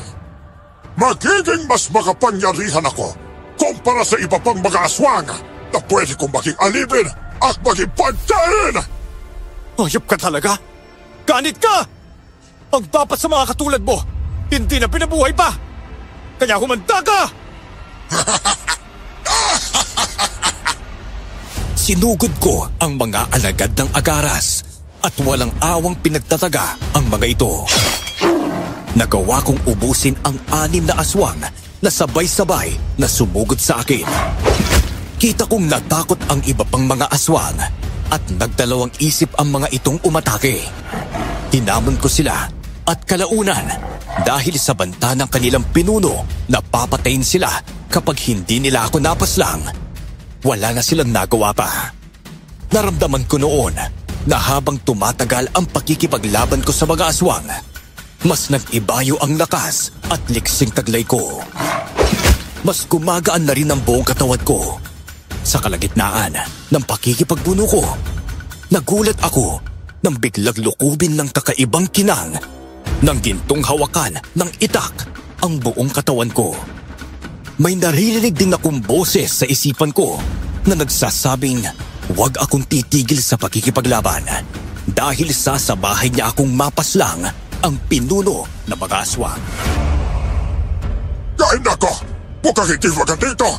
magiging mas makapangyarihan ako kumpara sa iba pang mga aswang na pwede kong maging alipin at maging pagkain! Hayop ka talaga? Ganit ka! Ang dapat sa mga katulad mo, hindi na pinabuhay pa! Kaya humanda ka! Sinugod ko ang mga alagad ng agaras at walang awang pinagtataga ang mga ito. Nagawa kong ubusin ang 6 na aswang na sabay-sabay na sumugod sa akin. Kita kong natakot ang iba pang mga aswang at nagdalawang isip ang mga itong umatake. Hinamon ko sila at kalaunan dahil sa banta ng kanilang pinuno na papatayin sila kapag hindi nila ako napaslang. Wala na silang nagawa pa. Naramdaman ko noon na habang tumatagal ang pakikipaglaban ko sa mga aswang, mas nag-ibayo ang lakas at liksing taglay ko. Mas gumagaan na rin ang buong katawan ko. Sa kalagitnaan ng pakikipagbuno ko, nagulat ako nang biglang lukubin ng kakaibang kinang nang gintong hawakan ng itak ang buong katawan ko. May naririnig din akong boses sa isipan ko na nagsasabing huwag akong titigil sa pakikipaglaban dahil sasabahay niya akong mapaslang ang pinuno na mga aswang. Ay nako! Mukhang itiwagan dito!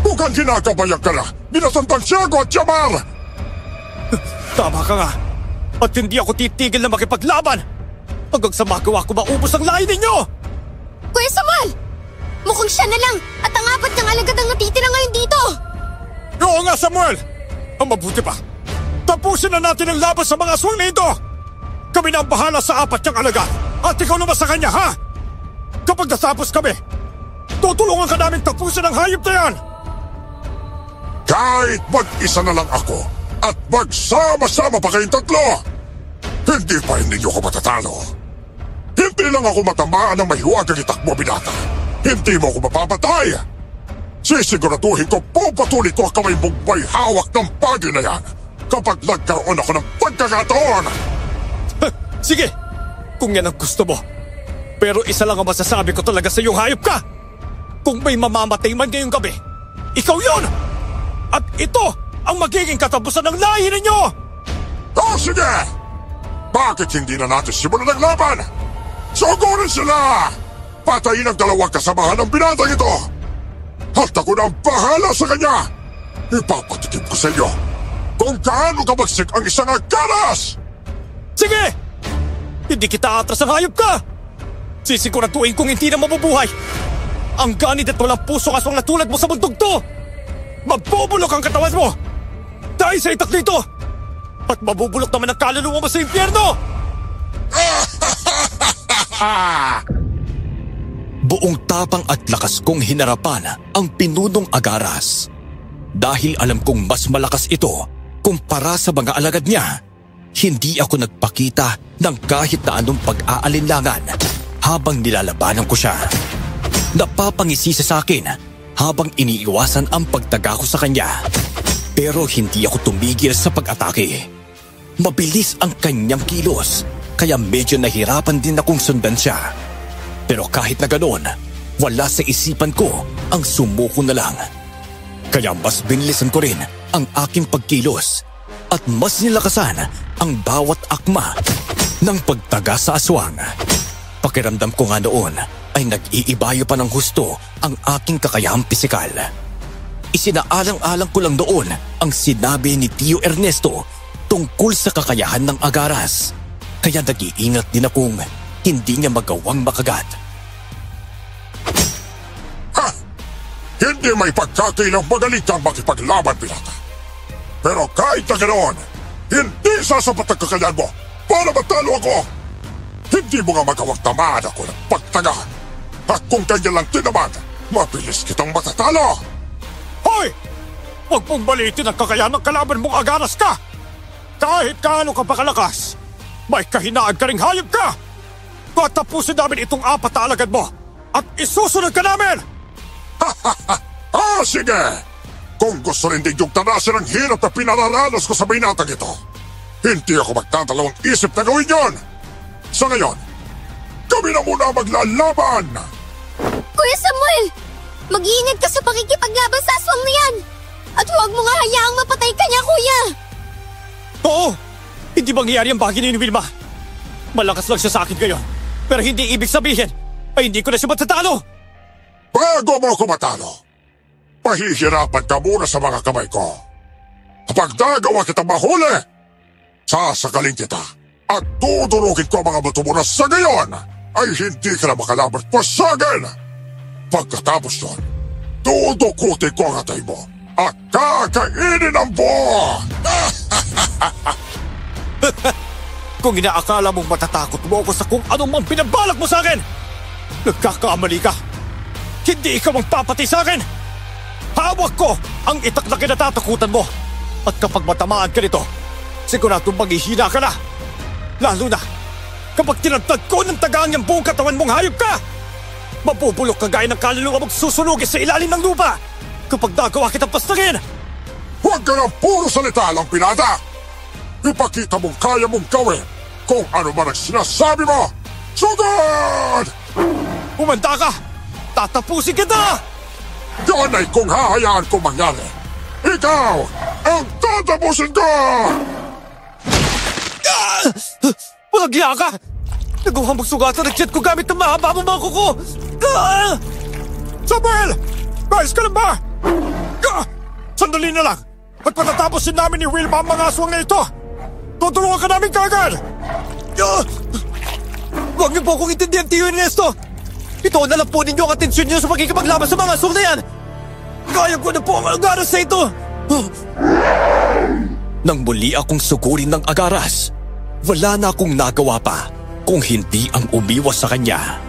Mukhang ginagabayan ka na ni Tandang Tiago at Diamar! Tama ka nga! At hindi ako titigil na makipaglaban hanggang sa magawa ko maubos ang lahi ninyo! Kuya Samuel! Mukhang siya na lang at ang 4 ng alagad ang natitira ngayon dito! Oo nga, Samuel! Ang mabuti pa, tapusin na natin ang laban sa mga aswang na ito! Kami na ang bahala sa 4 niyang alagad at ikaw naman sa kanya, ha? Kapag natapos kami, tutulungan ka namin tapusin ang hayop na yan! Kahit mag-isa na lang ako at magsama-sama pa kayong tatlo, hindi pa rin ninyo ko matatalo. Hindi lang ako matamaan ng mahiwagang itakbo, binata. Hindi mo ako mapapatay. Sisiguraduhin ko pupatuloy ko ang kamay mong may hawak ng bagay na yan kapag nagkaroon ako ng pagkakataon. Sige, kung yan ang gusto mo. Pero isa lang ang masasabi ko talaga sa iyong hayop ka. Kung may mamamatay man ngayong gabi, ikaw yun! At ito ang magiging katapusan ng lahi ninyo! Sige! Bakit hindi na natin simulan ang laban? Sugurin sila! Patayin ang dalawang kasamahan ng binatang ito! At ako na ang bahala sa kanya! Ipapatikim ko sa inyo kung gaano kabagsik ang isang agaras! Sige! Hindi kita atras ang hayop ka! Sisiguraduhin kong hindi na mabubuhay ang ganit at walang pusong aswang na tulad mo sa mundog to! Mabubulok ang katawan mo dahil sa itak nito! At mabubulok naman ang kaluluwa mo sa impyerno! Buong tapang at lakas kong hinarapan ang pinunong agaras. Dahil alam kong mas malakas ito kumpara sa mga alagad niya, hindi ako nagpakita ng kahit na anong pag-aalinlangan habang nilalabanan ko siya. Napapangisi siya sa akin habang iniiwasan ang pagtaga ko sa kanya. Pero hindi ako tumigil sa pag-atake. Mabilis ang kanyang kilos, kaya medyo nahirapan din akong sundan siya. Pero kahit na ganoon, wala sa isipan ko ang sumuko na lang. Kaya mas binilisan ko rin ang aking pagkilos at mas nilakasan ang bawat akma ng pagtaga sa aswang. Pakiramdam ko nga noon ay nag-iibayo pa ng husto ang aking kakayahang pisikal. Isinaalang-alang ko lang doon ang sinabi ni Tio Ernesto tungkol sa kakayahan ng agaras. Kaya nag-iingat din akong hindi niya magawang makagat. Hindi may pagkakailang magaling kang makipaglaban, pirata. Pero kahit na ganoon, hindi sasapat ang kakayahan mo para matalo ako. Hindi mo nga magawang tamaan ako ng pagtaga. At kung ganyan lang tinaman, mabilis kitang matatalo. Hoy! Huwag mong balitin ang kakayahan ng kalaban mong agaras ka! Kahit kaano ka pa kalakas, may kahinaan ka ring hayop ka! Patapusin namin itong apat na alagad mo at isusunod ka namin! Sige! Kung gusto rin din yung tanasin ang hirap na pinararanas ko sa binatang ito, hindi ako magtatalawang isip na gawin yon! Sa ngayon, kami na muna maglalaban! Kuya Samuel! Mag-iingat ka sa pakikipaglaban sa aswang na yan! At huwag mo nga hayaang mapatay ka niya, kuya! Oo! Hindi mangyayari ang bagay ni Wilma. Malakas lang siya sa akin ngayon. Pero hindi ibig sabihin ay hindi ko na siya matatalo! Bago mo ako matalo, pahihirapan ka muna sa mga kamay ko. Kapag nagawa kita mahuli, sasakalin kita at tudurugin ko ang mga buto mo na sa ngayon ay hindi ka na makalaban pa sa akin. Pagkatapos nun, dudukutin ko ang atay mo at kakainin ang buo! Kung inaakala mong matatakot mo ako sa kung anong mang pinabalak mo sa akin, nagkakamali ka. Hindi ikaw ang papatay sa akin. Hawak ko ang itak na kinatatakutan mo. At kapag matamaan ka nito, siguradong maghihina ka na. Lalo na kapag tinatag ko ng tagaan yung buong katawan mong hayop ka. Mabubulok ka gaya ng kaluluwa mong susunugin sa ilalim ng lupa kapag nagawa kitang pastangin. Huwag ka ng puro salita lang, pinata! Ipakita mong kaya mong gawin kung ano man ang sinasabi mo! Sugod! Umanda ka! Tatapusin kita! Yan ay kung hahayaan kong mangyari. Ikaw ang tatapusin ko! Walang giya ka! Nagawa mong sugatan ang jet ko gamit ng mahaba mong mga kuko! Samuel! Guys ka lang ba? Sandali na lang! At patatapos namin ni Wilma ang mga aswang na ito! Tutulungan ka namin kagad! Huwag niyo po akong intindihan, Tio Ernesto! Ito na lang po ninyo ang atensyon niyo sa pagkikipaglaban sa mga aswang na yan! Kaya ko na po ang agaras sa ito! Nang muli akong sugurin ng agaras, wala na akong nagawa pa kung hindi ang umiwas sa kanya.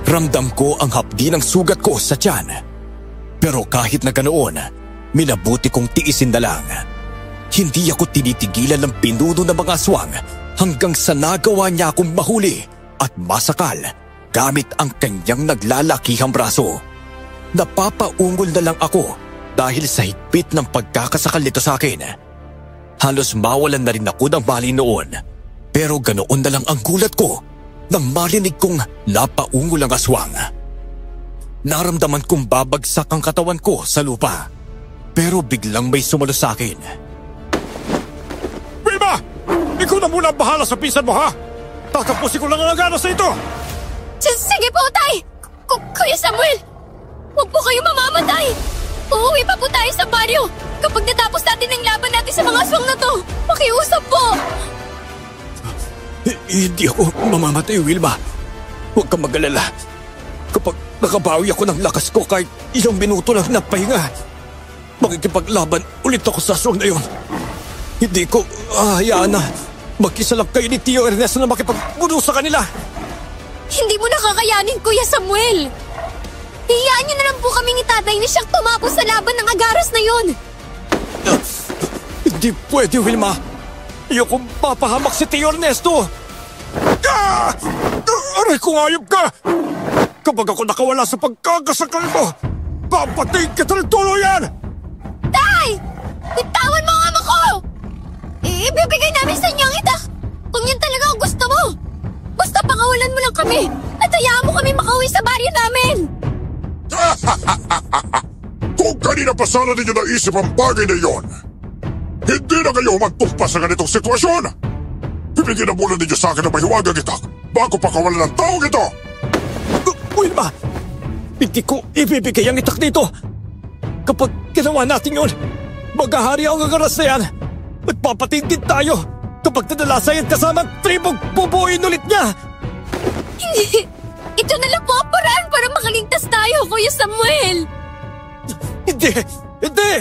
Ramdam ko ang hapdi ng sugat ko sa tiyan. Pero kahit na ganoon, minabuti kong tiisin na lang. Hindi ako tinitigilan ng pinuno ng mga aswang hanggang sa nagawa niya akong mahuli at masakal gamit ang kanyang naglalakihang braso. Napapaungol na lang ako dahil sa higpit ng pagkakasakal nito sa akin. Halos mawalan na rin ako ng mali noon. Pero ganoon na lang ang gulat ko nang marinig kong napaungol ang aswang. Naramdaman kong babagsak ang katawan ko sa lupa. Pero biglang may sumalo sa akin. Wilma! Ikaw na muna ang bahala sa pinsan mo, ha? Tatapusin ko lang ang agaras na ito! Sige po, Tay! Kuya Samuel! Huwag po kayo mamamatay! Uuwi pa po tayo sa baryo kapag natapos natin ang laban natin sa mga aswang na to! Pakiusap po! Hindi ako mamamatay, Wilma. Huwag kang mag-alala. Kapag nakabawi ako ng lakas ko kahit ilang minuto lang na pahinga, makikipaglaban ulit ako sa aswang na yun. Hindi ko hayaan na mag-isa lang kayo ni Tio Ernesto na makipagbuno sa kanila. Hindi mo nakakayanin, Kuya Samuel! Hiyaan niyo na lang po kami ni Tatay na siyang tumapos sa laban ng agaras na yun! Hindi pwede, Wilma. Ayokong papahamak si Tio Ernesto. Aray kong ayop ka! Kapag ako nakawala sa pagkakasakal mo, papatayin kita ng tuluyan! Tay! Bitawan mo ang ama ko! Ibibigay namin sa inyo ang itak kung yun talaga ang gusto mo! Basta pakawalan mo lang kami at hayaan mo kami makauwi sa baryo namin! Kung kanina pa sana ninyo naisip ang bagay na yon, hindi na kayo magtumpa sa ganitong sitwasyon! Bibigyan na muna ninyo sa akin ng mahiwagang itak bago pakawalan ng taong ito! Wilma! Hindi ko ibibigay ang itak dito! Kapag ginawa natin yun, maghahari ang agaras na yan at papatayin din tayo kapag nadalasa yan kasama ang tribong bubuuin ulit niya! Hindi! Ito na lang po ang paraan para makaligtas tayo, Kuya Samuel! Hindi! Hindi!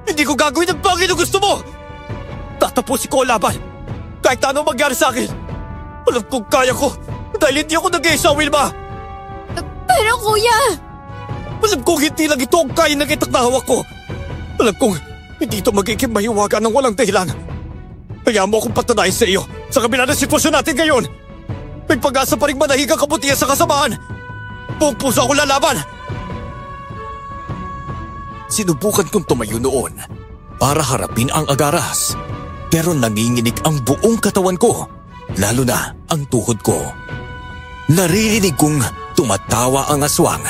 Hindi ko gagawin ang bagay na gusto mo! Tatapusin ko ang laban! Kahit ano mangyari sa akin! Alam kong kaya ko dahil hindi ako nag-iisa, Wilma! Pero Kuya! Alam kong hindi lang ito ang kaya ng itak na hawak ko! Alam kong hindi ito magiging mahiwaga ng walang dahilan! Kaya mo akong patanayin sa iyo sa kabila ng sitwasyon natin ngayon! May pag-asa pa rin manahig ang kabutihan sa kasamaan! Buong puso ako lalaban! Sinubukan kong tumayo noon para harapin ang agaras. Pero nanginginig ang buong katawan ko, lalo na ang tuhod ko. Naririnig kong tumatawa ang aswang,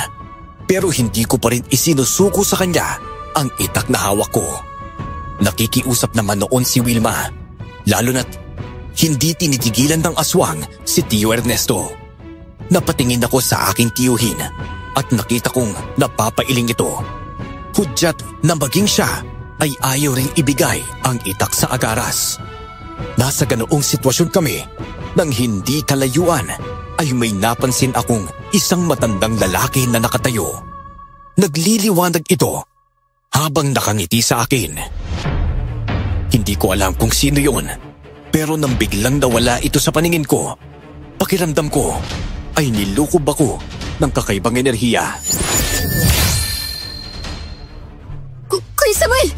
pero hindi ko pa rin isinusuko sa kanya ang itak na hawak ko. Nakikiusap naman noon si Wilma, lalo na't hindi tinitigilan ng aswang si Tio Ernesto. Napatingin ako sa aking tiyuhin at nakita kong napapailing ito. Hudyat na maging siya ay ayaw ring ibigay ang itak sa agaras. Nasa ganoong sitwasyon kami nang hindi kalayuan ay may napansin akong isang matandang lalaki na nakatayo. Nagliliwanag ito habang nakangiti sa akin. Hindi ko alam kung sino yun, pero nang biglang nawala ito sa paningin ko, pakiramdam ko ay nilukob ako ng kakaibang enerhiya. Kuya Samuel!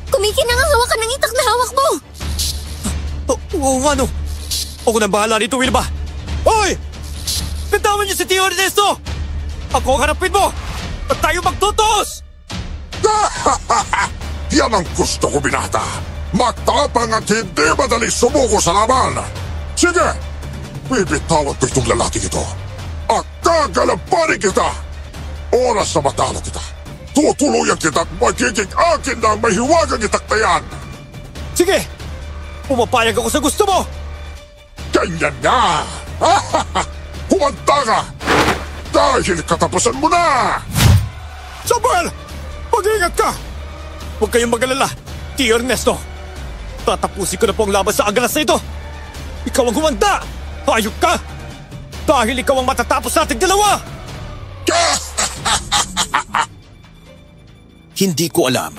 Kumikinang ang hawakan ng itak na hawak mo! Oo nga no. Ako nang bahala rito, Wilma. Hoy! Bitawan niyo si Tio Ernesto! Ako ang harapin mo! At tayo magtutos! Yan ang gusto ko, binata. Matapang at hindi madali sumuko sa laban. Sige! Bibitawan ko itong lalaki ito. At gagalabanin kita! Oras na matalo kita. Tutuluyan kita at magiging akin na ang mahiwagang itak na yan! Sige! Pumapayag ako sa gusto mo! Ganyan na! Humanda ka! Dahil katapusan mo na! Samuel! Mag-ingat ka! Huwag kayong mag-alala, Tio Ernesto. Tatapusin ko na po ang laban sa agaras na ito. Ikaw ang humanda! Hayop ka! Dahil ikaw ang matatapos nating dalawa! Hindi ko alam,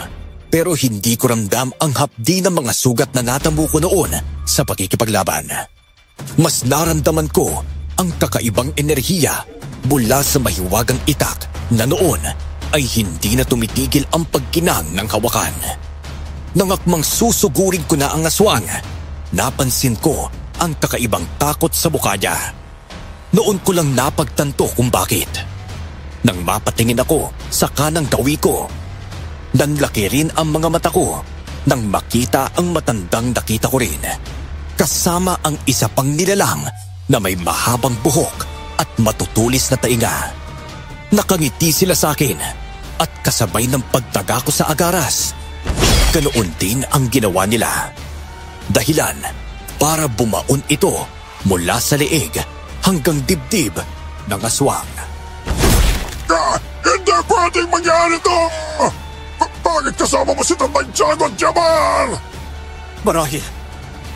pero hindi ko ramdam ang hapdi ng mga sugat na natamo ko noon sa pakikipaglaban. Mas naramdaman ko ang kakaibang enerhiya mula sa mahiwagang itak na noon ay hindi na tumitigil ang pagkinang ng hawakan. Nang akmang susugurin ko na ang aswang, napansin ko ang kakaibang takot sa mukha niya. Noon ko lang napagtanto kung bakit. Nang mapatingin ako sa kanang gawi ko, nanlaki rin ang mga mata ko nang makita ang matandang nakita ko rin. Kasama ang isa pang nilalang na may mahabang buhok at matutulis na tainga. Nakangiti sila sa akin at kasabay ng pagtaga ko sa agaras, ganoon din ang ginawa nila. Dahilan para bumaon ito mula sa leeg hanggang dibdib ng aswang. Hindi pwedeng mangyari to! Bakit kasama mo si Tandang Tiago at Jamar? Marahil,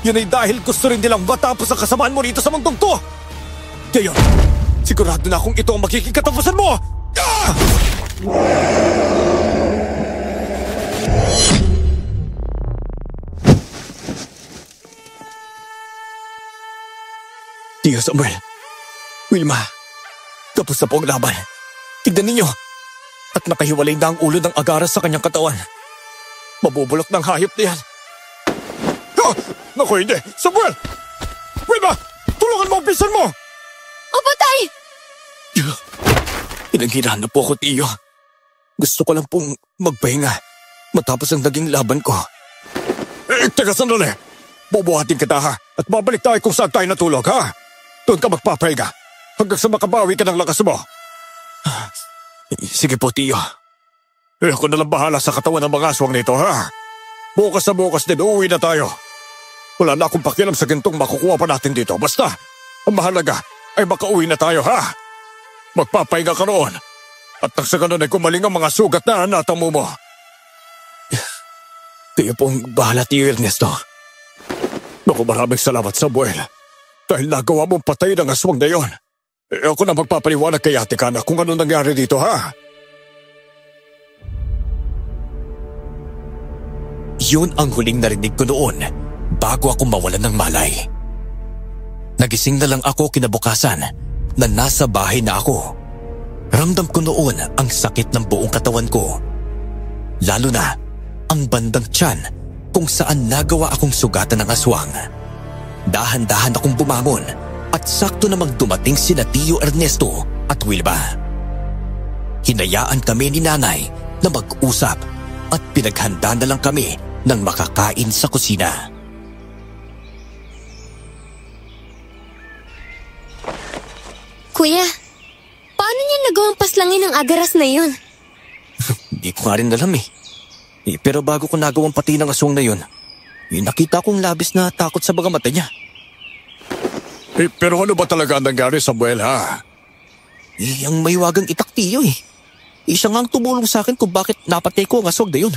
yun ay dahil gusto rin nilang matapos ang kasamaan mo rito sa mundong to. Ngayon, sigurado na akong ito ang magiging katapusan mo! Tio Samuel, Wilma, tapos na po ang laban. Tignan ninyo, at nakahiwalay na ang ulo ng agaras sa kanyang katawan. Mabubulok ng hayop na yan. Naku, hindi! Samuel! Wilma! Tulungan mo ang pinsan mo! Opo, Tay! Pinanghirahan na po ako, Tiyo. Gusto ko lang pong magpahinga matapos ang naging laban ko. Teka sandali! Bubuhatin kita ha, at babalik tayo kung saan tayo natulog ha. Doon ka magpapahinga hanggang sa makabawi ka ng lakas mo. Sige po, Tiyo. Ako na lang bahala sa katawan ng mga aswang nito ha. Bukas na bukas din, uuwi na tayo. Wala na akong pakialam sa gintong makukuha pa natin dito. Basta, ang mahalaga ay makauwi na tayo ha. Magpapahinga ka noon. At nang sa ganun ay kumaling ang mga sugat na natamo mo. Tiyo pong bahala, Tiyo Ernesto. Naku, maraming salamat, Samuel. Dahil nagawa mong patay ng aswang na yon. Ako na magpapaliwanag kay Ate Kana kung ano nangyari dito ha. Yun ang huling narinig ko noon bago ako mawalan ng malay. Nagising na lang ako kinabukasan na nasa bahay na ako. Ramdam ko noon ang sakit ng buong katawan ko. Lalo na ang bandang tiyan kung saan nagawa akong sugatan ng aswang. Dahan-dahan akong bumangon at sakto namang dumating sina Tio Ernesto at Wilma. Hinayaan kami ni Nanay na mag-usap at pinaghanda na lang kami ng makakain sa kusina. Kuya, paano niya nagawang paslangin ang agaras na yun? Hindi ko nga rin alam eh. Pero bago ko nagawang pati ng aswang na yun, nakita kong labis na takot sa mga mata niya. Pero ano ba talaga ang nangyari, Samuel, ha? Ang maywagang itak, Tiyo eh. Siya nga ang tumulong sa akin kung bakit napatay ko ang aswang na yun.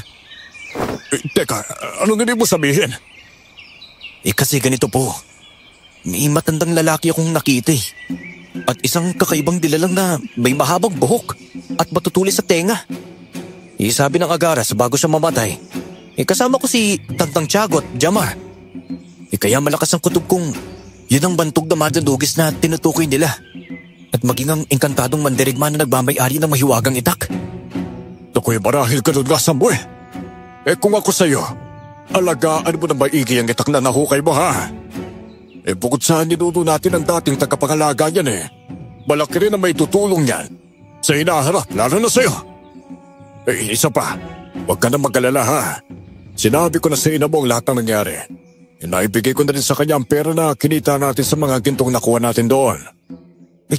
Teka, anong hindi mo sabihin? Kasi ganito po. May matandang lalaki akong nakita eh. At isang kakaibang dilalang na may mahabang buhok at matutulis sa tenga. Sabi ng agaras bago siya mamatay, kasama ko si Tandang Tiago at Jamar. Kaya malakas ang kutob kong yun ang bantog na madadugis na tinutukoy nila. At maging ang engkantadong mandirigma na nagmamay-ari ng mahiwagang itak. Nakuy, marahil ka doon nga, Samuel. Kung ako sa'yo, alagaan mo na maigi ang itak na nahukay mo, ha? Bukod sa ninuno natin ang dating tagapangalaga niyan malaki rin na may tutulong yan sa hinaharap, lalo na sa'yo. Isa pa, huwag ka na mag-alala, ha? Sinabi ko na sa ina mo ang lahat ng nangyari. Naibigay ko na rin sa kanya ang pera na kinita natin sa mga gintong nakuha natin doon.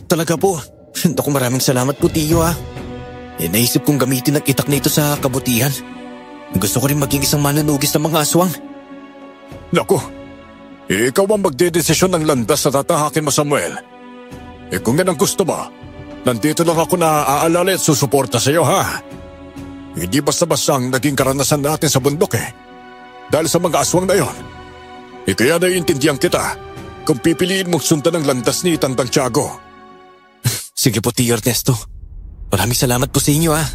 Talaga po. Naku, maraming salamat po, Tiyo ha. Naisip kong gamitin ang itak na ito sa kabutihan. Gusto ko rin maging isang manunugis ng mga aswang. Naku, ikaw ang magdedesisyon ng landas na tatahakin mo, Samuel. Kung yan ang gusto mo, nandito lang ako na aalala at susuporta sa iyo, ha? Hindi basta-basta ang naging karanasan natin sa bundok dahil sa mga aswang na yon. Kaya naiintindihan kita kung pipiliin mong sundan ang landas ni Tandang Tiago. Sige po, Tio Ernesto. Maraming salamat po sa inyo, ha.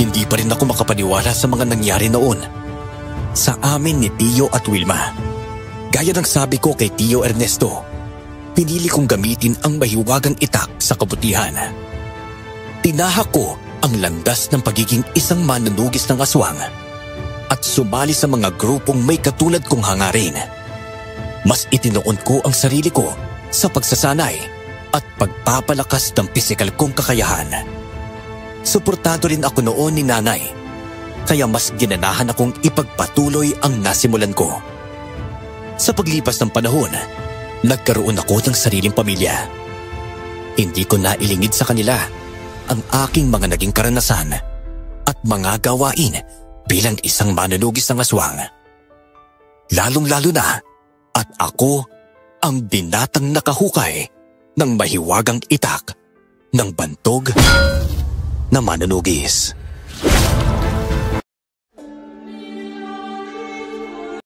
Hindi pa rin ako makapaniwala sa mga nangyari noon sa amin ni Tio at Wilma. Gaya ng sabi ko kay Tio Ernesto, pinili kong gamitin ang mahiwagang itak sa kabutihan. Tinahak ko ang landas ng pagiging isang manunugis ng aswang at sumali sa mga grupong may katulad kong hangarin. Mas itinuon ko ang sarili ko sa pagsasanay at pagpapalakas ng pisikal kong kakayahan. Suportado rin ako noon ni nanay, kaya mas ginanahan akong ipagpatuloy ang nasimulan ko. Sa paglipas ng panahon, nagkaroon ako ng sariling pamilya. Hindi ko nailingid sa kanila ang aking mga naging karanasan at mga gawain bilang isang manunugis ng aswang. Lalong-lalo na at ako ang binatang nakahukay ng mahiwagang itak ng bantog na manunugis.